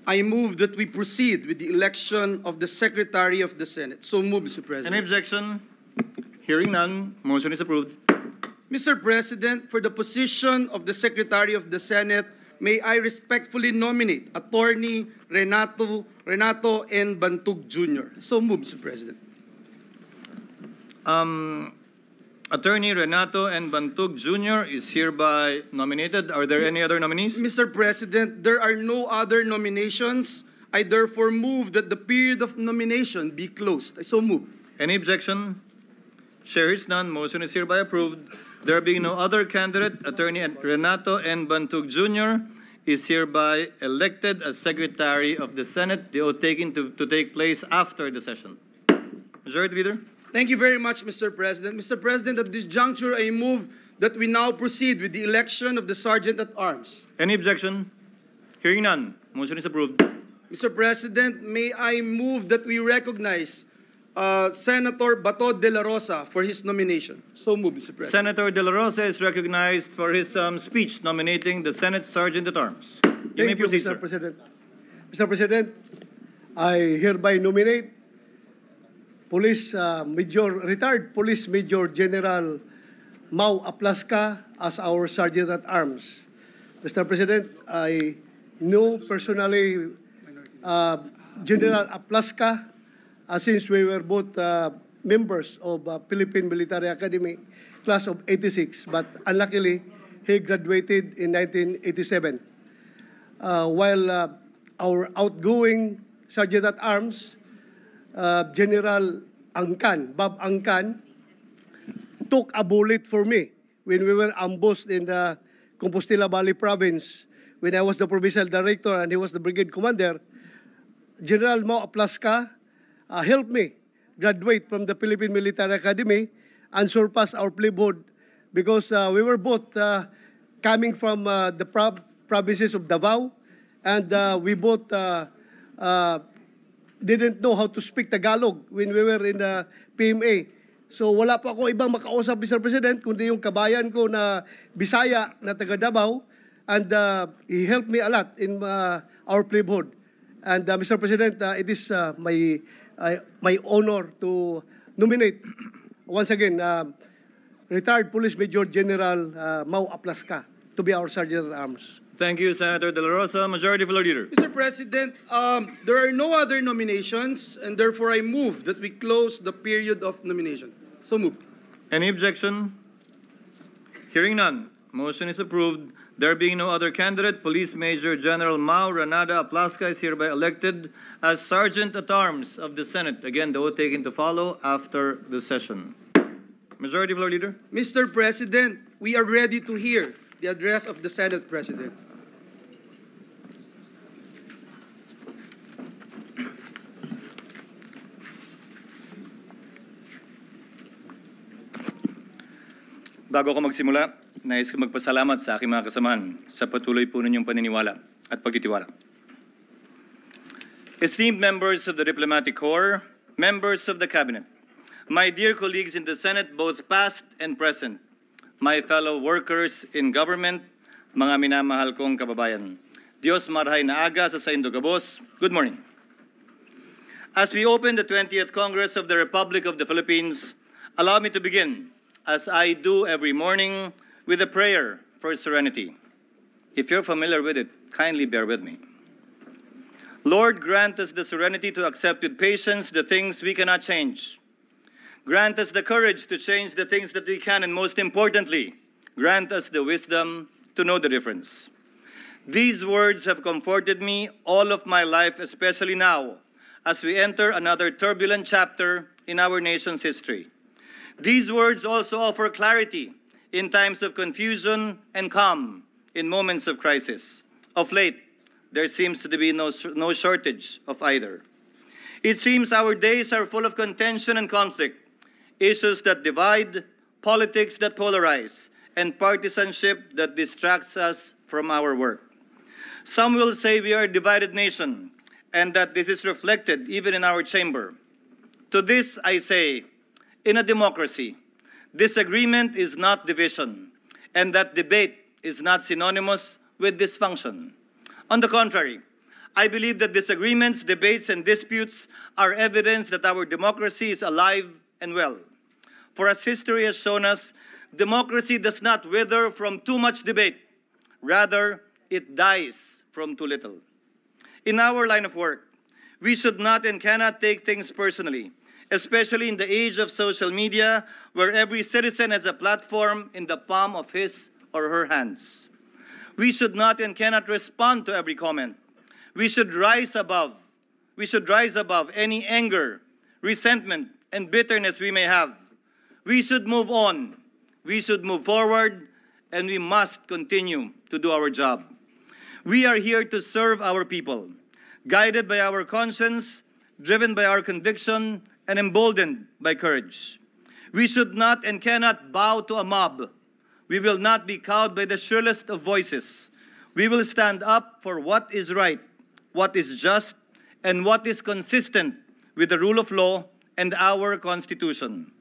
I move that we proceed with the election of the Secretary of the Senate. So move, Mr. President.
Any objection? Hearing none, motion is approved.
Mr. President, for the position of the Secretary of the Senate, may I respectfully nominate Attorney Renato N. Bantug Jr. So move, Mr. President.
Attorney Renato N. Bantug Jr. is hereby nominated. Are there any other nominees?
Mr. President, there are no other nominations. I therefore move that the period of nomination be closed. I so move.
Any objection? Chair is none. Motion is hereby approved. There being no other candidate, Attorney Renato N. Bantug Jr. is hereby elected as Secretary of the Senate, the oath taken to take place after the session. Majority Leader.
Thank you very much, Mr. President. Mr. President, at this juncture, I move that we now proceed with the election of the Sergeant at Arms.
Any objection? Hearing none, motion is approved.
Mr. President, may I move that we recognize Senator Bato de la Rosa for his nomination. So move, Mr. President.
Senator De La Rosa is recognized for his speech nominating the Senate Sergeant at Arms. You may
Thank you,
proceed,
Mr.
sir.
President. Mr. President, I hereby nominate retired Police Major General Mau Aplasca as our Sergeant at Arms. Mr. President, I know personally General Aplasca since we were both members of Philippine Military Academy, class of 86, but unluckily, he graduated in 1987. While our outgoing Sergeant at Arms, General Angkan, Bob Angkan, took a bullet for me when we were ambushed in the Compostela Valley province when I was the provincial director and he was the brigade commander. General Mau Aplaska helped me graduate from the Philippine Military Academy and surpass our plebhood because we were both coming from the provinces of Davao, and we both didn't know how to speak Tagalog when we were in the PMA. So wala pa ako ibang makausap, Mr. President, kundi yung kabayan ko na Bisaya na taga Davao, and he helped me a lot in our plebhood. And Mr. President, it is my honor to nominate once again retired Police Major General Mau Aplaska to be our Sergeant at Arms.
Thank you, Senator De La Rosa. Majority Floor Leader.
Mr. President, there are no other nominations, and therefore I move that we close the period of nomination. So moved.
Any objection? Hearing none, motion is approved. There being no other candidate, Police Major General Mau Ranada Aplaska is hereby elected as Sergeant at Arms of the Senate. Again, the oath taken to follow after the session. Majority Floor Leader.
Mr. President, we are ready to hear the address of the Senate President.
Bago ko magsimula, nais ko magpasalamat sa aking mga kasamahan sa patuloy po ninyong paniniwala at pagtitiwala. Esteemed members of the Diplomatic Corps, members of the Cabinet, my dear colleagues in the Senate, both past and present, my fellow workers in government, mga minamahal kong kababayan, Diyos marhay na aga sa Saindo Gabos, good morning. As we open the 20th Congress of the Republic of the Philippines, allow me to begin, as I do every morning, with a prayer for serenity. If you're familiar with it, kindly bear with me. Lord, grant us the serenity to accept with patience the things we cannot change. Grant us the courage to change the things that we can, and most importantly, grant us the wisdom to know the difference. These words have comforted me all of my life, especially now, as we enter another turbulent chapter in our nation's history. These words also offer clarity in times of confusion and calm in moments of crisis. Of late, there seems to be no shortage of either. It seems our days are full of contention and conflict, issues that divide, politics that polarize, and partisanship that distracts us from our work. Some will say we are a divided nation, and that this is reflected even in our chamber. To this I say, in a democracy, disagreement is not division, and that debate is not synonymous with dysfunction. On the contrary, I believe that disagreements, debates, and disputes are evidence that our democracy is alive and well. For as history has shown us, democracy does not wither from too much debate. Rather, it dies from too little. In our line of work, we should not and cannot take things personally, especially in the age of social media, where every citizen has a platform in the palm of his or her hands. We should not and cannot respond to every comment. We should rise above any anger, resentment, and bitterness we may have. We should move on. We should move forward, and we must continue to do our job. We are here to serve our people, guided by our conscience, driven by our conviction, and emboldened by courage. We should not and cannot bow to a mob. We will not be cowed by the shrillest of voices. We will stand up for what is right, what is just, and what is consistent with the rule of law and our Constitution.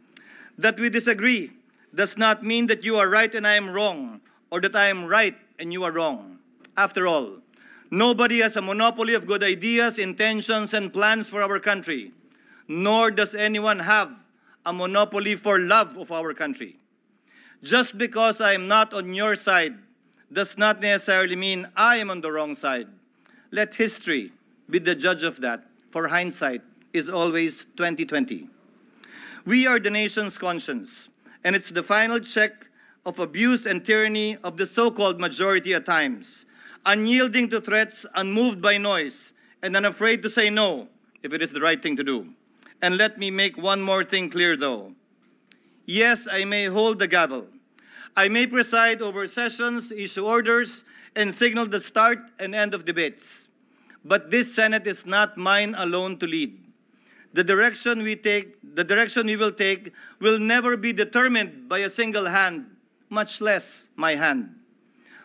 That we disagree does not mean that you are right and I am wrong, or that I am right and you are wrong. After all, nobody has a monopoly of good ideas, intentions, and plans for our country. Nor does anyone have a monopoly for love of our country. Just because I am not on your side does not necessarily mean I am on the wrong side. Let history be the judge of that, for hindsight is always 20/20. We are the nation's conscience, and it's the final check of abuse and tyranny of the so-called majority at times, unyielding to threats, unmoved by noise, and unafraid to say no if it is the right thing to do. And let me make one more thing clear, though. Yes, I may hold the gavel. I may preside over sessions, issue orders, and signal the start and end of debates. but this Senate is not mine alone to lead. The direction we will take will never be determined by a single hand, much less my hand,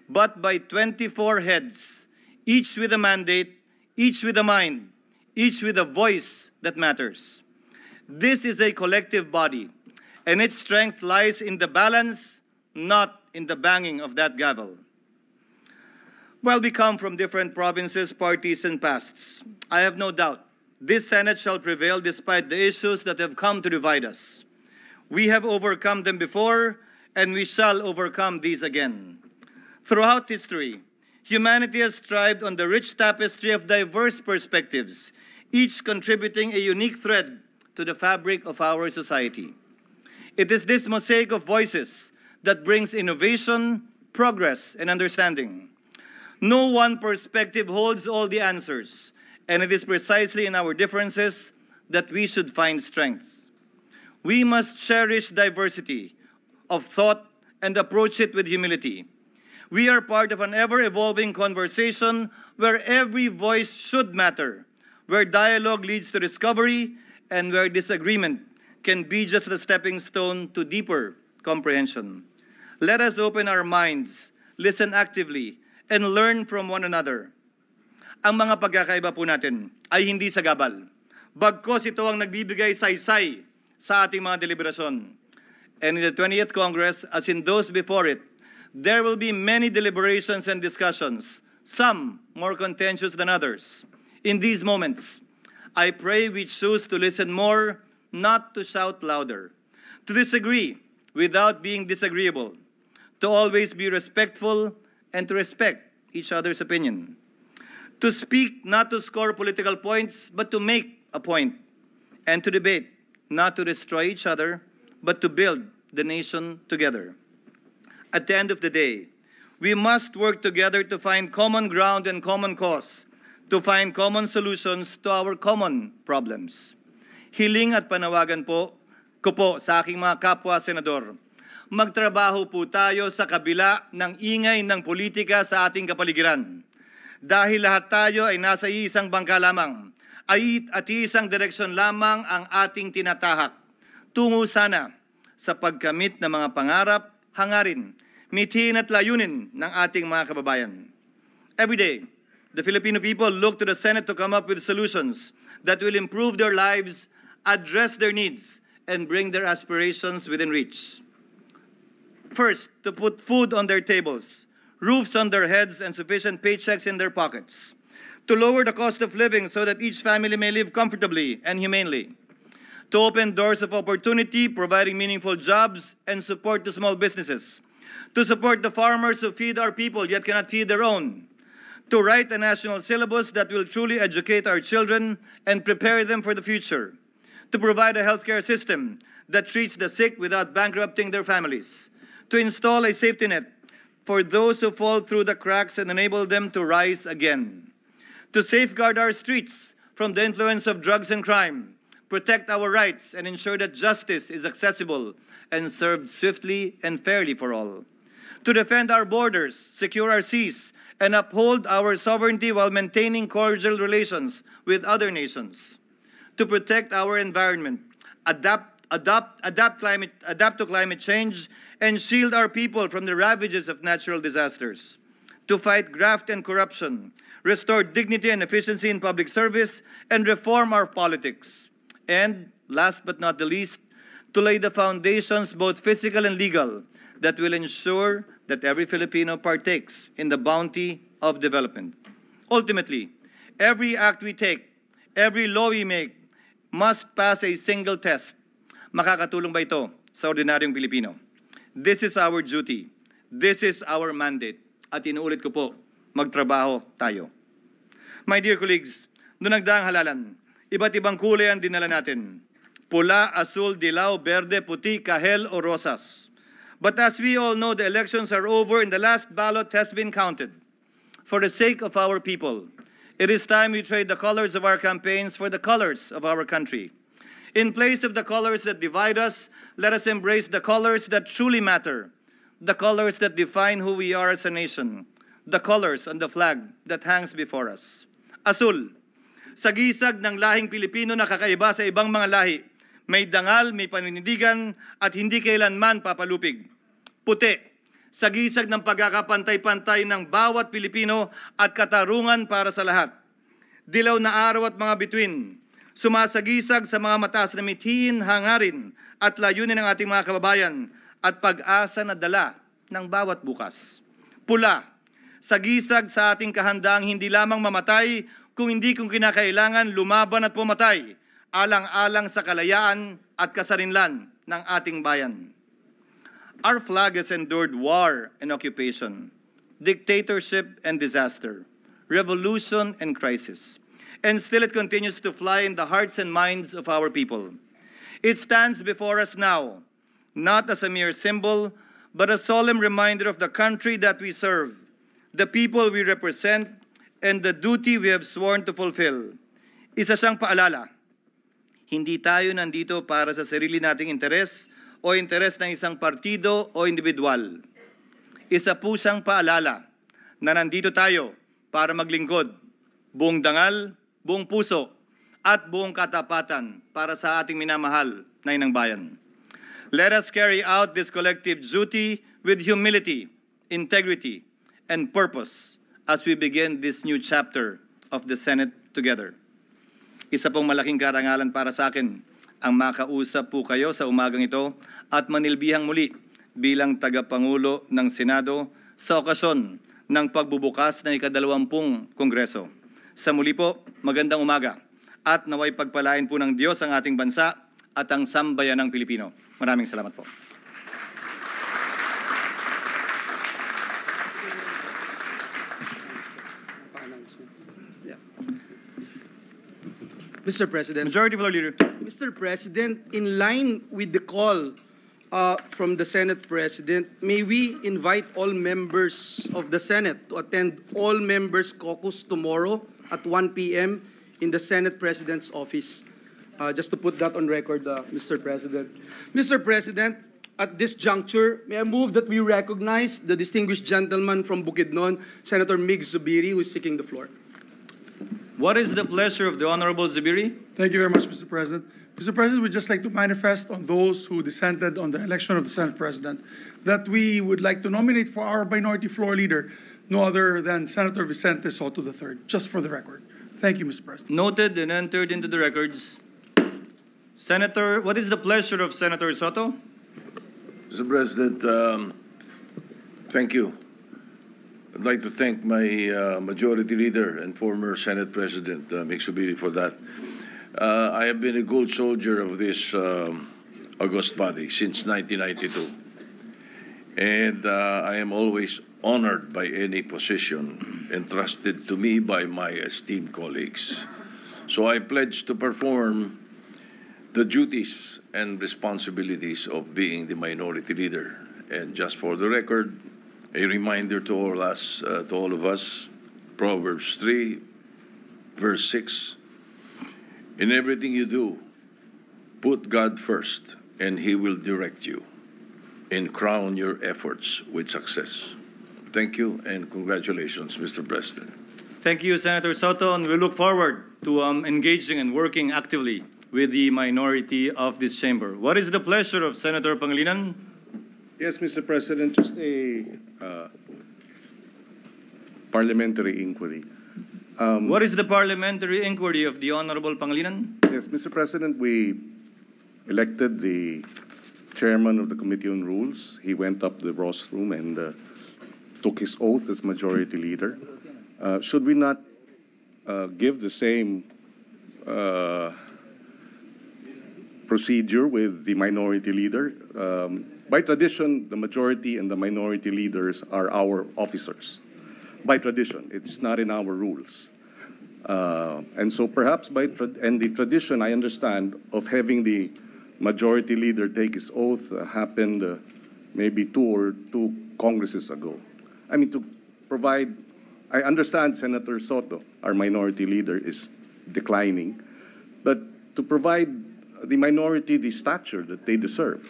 but by 24 heads, each with a mandate, each with a mind, each with a voice that matters. This is a collective body, and its strength lies in the balance, not in the banging of that gavel. While we come from different provinces, parties, and pasts, I have no doubt this Senate shall prevail despite the issues that have come to divide us. We have overcome them before, and we shall overcome these again. Throughout history, humanity has thrived on the rich tapestry of diverse perspectives, each contributing a unique thread to the fabric of our society. It is this mosaic of voices that brings innovation, progress, and understanding. No one perspective holds all the answers, and it is precisely in our differences that we should find strength. We must cherish diversity of thought and approach it with humility. We are part of an ever-evolving conversation where every voice should matter, where dialogue leads to discovery, and where disagreement can be just a stepping stone to deeper comprehension. Let us open our minds, listen actively, and learn from one another. Ang mga pagkakaiba po natin ay hindi sagabal. Bagkos ito ang nagbibigay saysay sa ating mga deliberasyon. And in the 20th Congress, as in those before it, there will be many deliberations and discussions, some more contentious than others. In these moments, I pray we choose to listen more, not to shout louder, to disagree without being disagreeable, to always be respectful and to respect each other's opinion, to speak not to score political points, but to make a point, and to debate not to destroy each other, but to build the nation together. At the end of the day, we must work together to find common ground and common cause, to find common solutions to our common problems. Hiling at panawagan ko po sa aking mga kapwa senador, magtrabaho po tayo sa kabila ng ingay ng politika sa ating kapaligiran. Dahil lahat tayo ay nasa iisang bangka lamang, at iisang direksyon lamang ang ating tinatahak. Tungo sana sa pagkamit ng mga pangarap, hangarin, mithin at layunin ng ating mga kababayan. Every day, the Filipino people look to the Senate to come up with solutions that will improve their lives, address their needs, and bring their aspirations within reach. First, to put food on their tables, roofs on their heads, and sufficient paychecks in their pockets. To lower the cost of living so that each family may live comfortably and humanely. To open doors of opportunity, providing meaningful jobs and support to small businesses. To support the farmers who feed our people yet cannot feed their own. To write a national syllabus that will truly educate our children and prepare them for the future. To provide a healthcare system that treats the sick without bankrupting their families. To install a safety net for those who fall through the cracks and enable them to rise again. To safeguard our streets from the influence of drugs and crime, protect our rights, and ensure that justice is accessible and served swiftly and fairly for all. To defend our borders, secure our seas, and uphold our sovereignty while maintaining cordial relations with other nations. To protect our environment, adapt to climate change, and shield our people from the ravages of natural disasters. To fight graft and corruption, restore dignity and efficiency in public service, and reform our politics. And, last but not the least, to lay the foundations, both physical and legal, that will ensure that every Filipino partakes in the bounty of development. Ultimately, every act we take, every law we make, must pass a single test. Makakatulong ba ito sa ordinaryong Pilipino? This is our duty. This is our mandate. At inuulit ko po, magtrabaho tayo. My dear colleagues, noong nagdaang halalan, iba't ibang kulay ang dinala natin. Pula, asul, dilaw, berde, puti, kahel o rosas. But as we all know, the elections are over and the last ballot has been counted. For the sake of our people, it is time we trade the colors of our campaigns for the colors of our country. In place of the colors that divide us, let us embrace the colors that truly matter, the colors that define who we are as a nation, the colors on the flag that hangs before us. Asul. Sagisag ng lahing Pilipino na kakaiba sa ibang mga lahi. May dangal, may paninindigan, at hindi kailanman papalupig. Puti. Sagisag ng pagkakapantay-pantay ng bawat Pilipino at katarungan para sa lahat. Dilaw na araw at mga bituin. Sumasagisag sa mga mataas na mithiin, hangarin at layunin ng ating mga kababayan at pag-asa na dala ng bawat bukas. Pula. Sagisag sa ating kahandaang hindi lamang mamatay, kung kinakailangan lumaban at pumatay, alang-alang sa kalayaan at kasarinlan ng ating bayan. Our flag has endured war and occupation, dictatorship and disaster, revolution and crisis, and still it continues to fly in the hearts and minds of our people. It stands before us now, not as a mere symbol, but a solemn reminder of the country that we serve, the people we represent, and the duty we have sworn to fulfill. Isa siyang paalala, hindi tayo nandito para sa sarili nating interes o interes ng isang partido o individual. Isa po siyang paalala na nandito tayo para maglingkod, buong dangal, buong puso, at buong katapatan para sa ating minamahal na inang bayan. Let us carry out this collective duty with humility, integrity, and purpose as we begin this new chapter of the Senate together. Isa pong malaking karangalan para sa akin ang makausap po kayo sa umagang ito at manilbihang muli bilang tagapangulo ng Senado sa okasyon ng pagbubukas ng ika-20 Kongreso. Sa muli po, magandang umaga at naway pagpalain po ng Diyos ang ating bansa at ang sambayanang Pilipino. Maraming salamat po.
Mr. President.
Majority Floor Leader.
Mr. President, in line with the call from the Senate President, may we invite all members of the Senate to attend all members caucus tomorrow at 1 p.m. in the Senate President's office. Just to put that on record, Mr. President. Mr. President, at this juncture, may I move that we recognize the distinguished gentleman from Bukidnon, Senator Mig Zubiri, who is seeking the floor.
What is the pleasure of the Honorable Zubiri?
Thank you very much, Mr. President. Mr. President, we'd just like to manifest on those who dissented on the election of the Senate President that we would like to nominate for our minority floor leader no other than Senator Vicente Soto III, just for the record. Thank you, Mr. President.
Noted and entered into the records. Senator, what is the pleasure of Senator Soto?
Mr. President, thank you. I'd like to thank my Majority Leader and former Senate President, Mig Zubiri, for that. I have been a good soldier of this august body since 1992. And I am always honored by any position entrusted to me by my esteemed colleagues. So I pledge to perform the duties and responsibilities of being the Minority Leader. And just for the record, a reminder to all of us, Proverbs 3, verse 6, in everything you do, put God first, and He will direct you and crown your efforts with success. Thank you, and congratulations, Mr. President.
Thank you, Senator Soto, and we look forward to engaging and working actively with the minority of this chamber. What is the pleasure of Senator Pangilinan?
Yes, Mr. President, just a parliamentary inquiry.
What is the parliamentary inquiry of the Honorable Pangilinan?
Yes, Mr. President, we elected the chairman of the Committee on Rules. He went up the rostrum and took his oath as Majority Leader. Should we not give the same procedure with the Minority Leader? By tradition, the majority and the minority leaders are our officers. By tradition, it's not in our rules. And so perhaps and the tradition, I understand, of having the majority leader take his oath happened maybe two Congresses ago. I mean, to provide, I understand Senator Soto, our minority leader, is declining, but to provide the minority the stature that they deserve.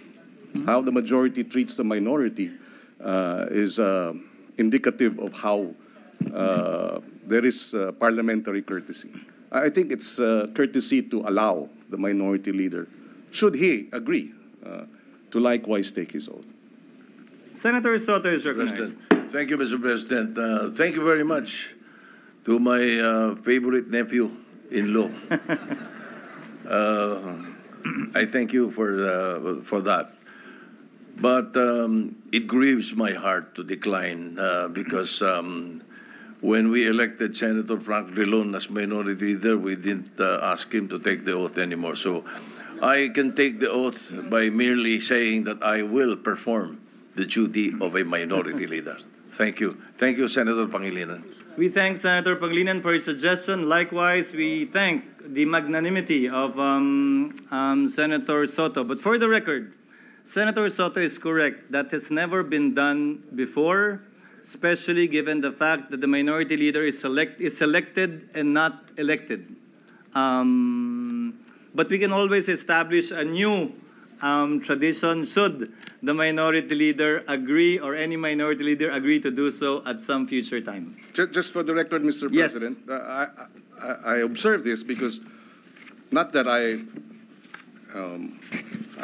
How the majority treats the minority is indicative of how there is parliamentary courtesy. I think it's courtesy to allow the minority leader, should he agree, to likewise take his oath.
Senator Soto is recognized.
President. Thank you, Mr. President. Thank you very much to my favorite nephew-in-law. I thank you for that. But it grieves my heart to decline because when we elected Senator Frank Drilon as minority leader, we didn't ask him to take the oath anymore. So I can take the oath by merely saying that I will perform the duty of a minority leader. Thank you. Thank you, Senator Pangilinan.
We thank Senator Pangilinan for his suggestion. Likewise, we thank the magnanimity of Senator Soto. But for the record, Senator Soto is correct. That has never been done before, especially given the fact that the minority leader is selected and not elected. But we can always establish a new tradition should the minority leader agree or any minority leader agree to do so at some future time.
Just for the record, Mr.
Yes.
President, I observe this because not that I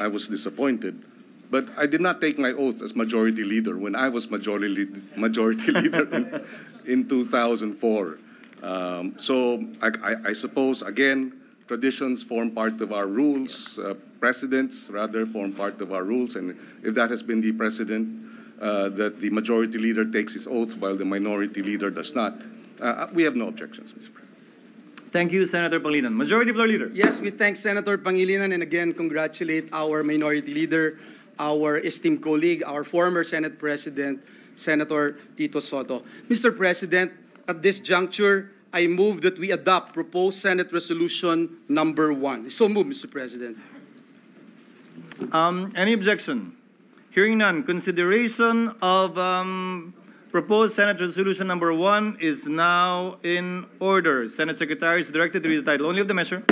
was disappointed, but I did not take my oath as majority leader when I was majority leader in 2004. So I suppose, again, traditions form part of our rules, precedents rather form part of our rules, and if that has been the precedent, that the majority leader takes his oath while the minority leader does not, we have no objections, Mr. President.
Thank you, Senator Pangilinan. Majority Floor Leader.
Yes, we thank Senator Pangilinan and again congratulate our minority leader, our esteemed colleague, our former Senate President, Senator Tito Soto. Mr. President, at this juncture, I move that we adopt proposed Senate Resolution number 1. So move, Mr. President.
Any objection? Hearing none, consideration of proposed Senate Resolution number 1 is now in order. Senate Secretary is directed to read the title only of the measure.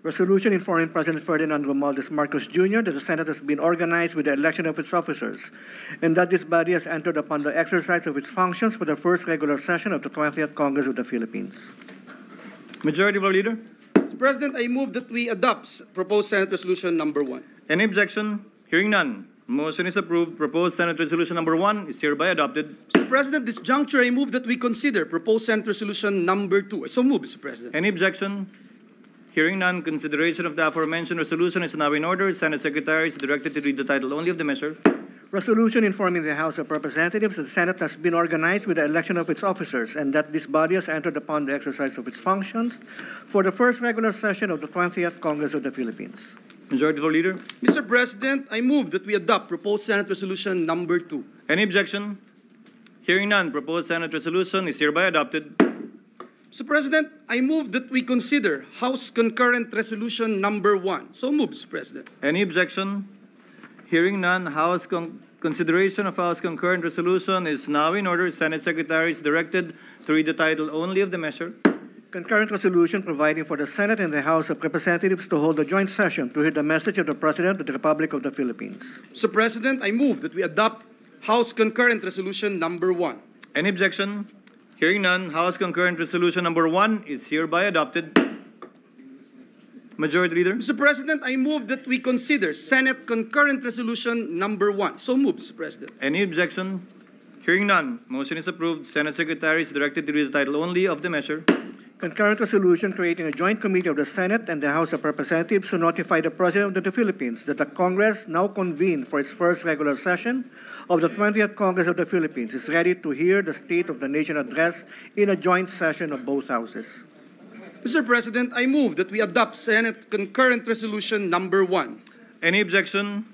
Resolution informing President Ferdinand Romualdez Marcos Jr. that the Senate has been organized with the election of its officers, and that this body has entered upon the exercise of its functions for the first regular session of the 20th Congress of the Philippines.
Majority Floor Leader.
Mr. President, I move that we adopt proposed Senate Resolution number 1.
Any objection? Hearing none. Motion is approved. Proposed Senate Resolution number 1 is hereby adopted.
Mr. President, this juncture, I move that we consider proposed Senate Resolution number 2. So move, Mr. President.
Any objection? Hearing none, consideration of the aforementioned resolution is now in order. Senate Secretary is directed to read the title only of the measure.
Resolution informing the House of Representatives that the Senate has been organized with the election of its officers, and that this body has entered upon the exercise of its functions for the first regular session of the 20th Congress of the Philippines.
Majority Floor Leader.
Mr. President, I move that we adopt proposed Senate Resolution number 2.
Any objection? Hearing none, proposed Senate resolution is hereby adopted.
Mr. President, I move that we consider House Concurrent Resolution number 1. So move, Mr. President.
Any objection? Hearing none, consideration of House Concurrent Resolution is now in order. Senate Secretary is directed to read the title only of the measure.
Concurrent resolution providing for the Senate and the House of Representatives to hold a joint session to hear the message of the President of the Republic of the Philippines.
Mr. President, I move that we adopt House Concurrent Resolution number 1.
Any objection? Hearing none, House Concurrent Resolution number 1 is hereby adopted. Majority Leader.
Mr. President, I move that we consider Senate Concurrent Resolution number 1. So move, Mr. President.
Any objection? Hearing none, motion is approved. Senate Secretary is directed to read the title only of the measure.
Concurrent resolution creating a joint committee of the Senate and the House of Representatives to notify the President of the Philippines that the Congress, now convened for its first regular session of the 20th Congress of the Philippines, is ready to hear the State of the Nation address in a joint session of both houses.
Mr. President, I move that we adopt Senate Concurrent Resolution number 1.
Any objection?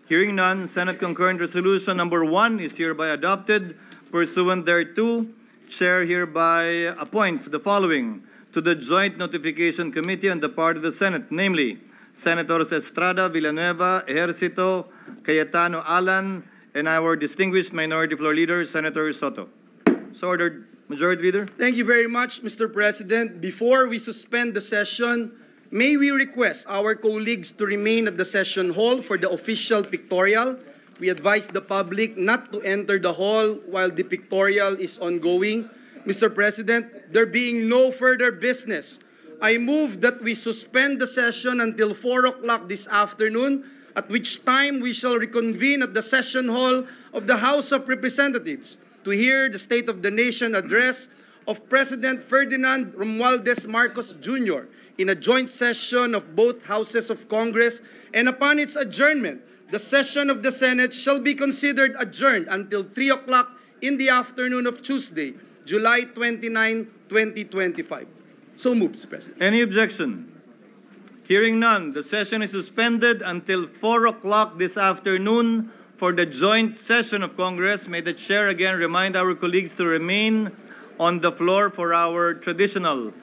Hearing none, Senate Concurrent Resolution number 1 is hereby adopted. Pursuant thereto, Chair hereby appoints the following to the Joint Notification Committee on the part of the Senate, namely, Senators Estrada, Villanueva, Ejercito, Cayetano, Alan, and our distinguished Minority Floor Leader, Senator Soto. So ordered. Majority Leader.
Thank you very much, Mr. President. Before we suspend the session, may we request our colleagues to remain at the session hall for the official pictorial. We advise the public not to enter the hall while the pictorial is ongoing. Mr. President, there being no further business, I move that we suspend the session until 4 o'clock this afternoon, at which time we shall reconvene at the session hall of the House of Representatives to hear the State of the Nation address of President Ferdinand Romualdez Marcos Jr. in a joint session of both houses of Congress, and upon its adjournment, the session of the Senate shall be considered adjourned until 3 o'clock in the afternoon of Tuesday, July 29, 2025. So moved, Mr. President.
Any objection? Hearing none, the session is suspended until 4 o'clock this afternoon for the joint session of Congress. May the chair again remind our colleagues to remain on the floor for our traditional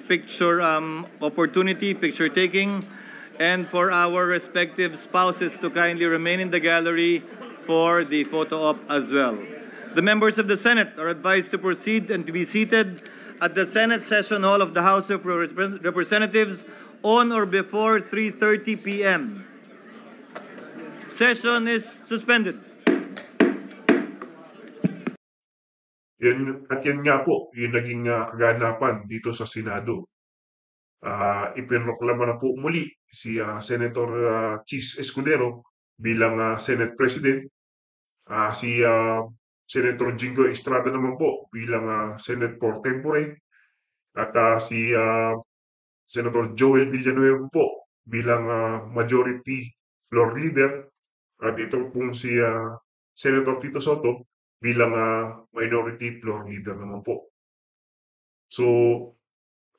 picture opportunity, picture taking, and for our respective spouses to kindly remain in the gallery for the photo op as well. The members of the Senate are advised to proceed and to be seated at the Senate Session Hall of the House of Representatives on or before 3:30 p.m. Session is suspended.
Yan nga po, yung naging kaganapan dito sa Senado. Ipinroklama na po muli si Senator Chis Escudero bilang Senate President. Si Senator Jingo Estrada naman po bilang Senate Pro Tempore. At si Senator Joel Villanueva po bilang Majority Floor Leader. At ito pong si Senator Tito Soto bilang Minority Floor Leader naman po. So,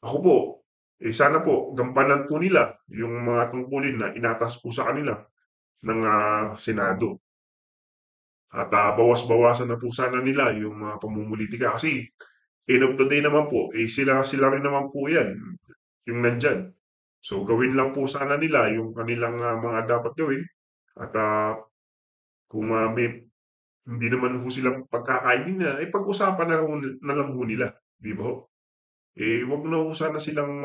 ako po, sana po, gampanan po nila yung mga tungkulin na inatas po sa kanila ng Senado. At bawas-bawasan na po sana nila yung mga pamumulitika. Kasi, end of the day naman po, sila rin naman po yan, yung nandyan. So, gawin lang po sana nila yung kanilang mga dapat gawin. At kung hindi naman po silang pagkakainin na, pag-usapan na lang po nila. Di ba? Wag na po sana silang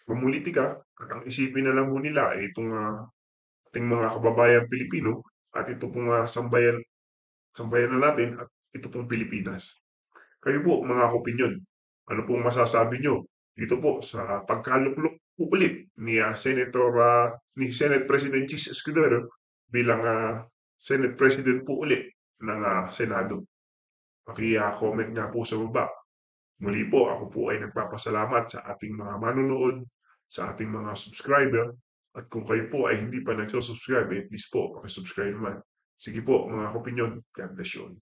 mamulitika. At ang isipin na lang po nila, itong ating mga kababayan Pilipino at ito pong sambayan na natin at ito pong Pilipinas. Kayo po, mga opinyon, ano pong masasabi nyo dito po sa pagkaluklok po ulit ni Senate President Chis Escudero bilang Senate President po ulit ng Senado. Paki-comment nga po sa baba. Muli po, ako po ay nagpapasalamat sa ating mga manonood, sa ating mga subscriber. At kung kayo po ay hindi pa nagsusubscribe, please po, pakisubscribe naman. Sige po, mga opinyon, God bless you.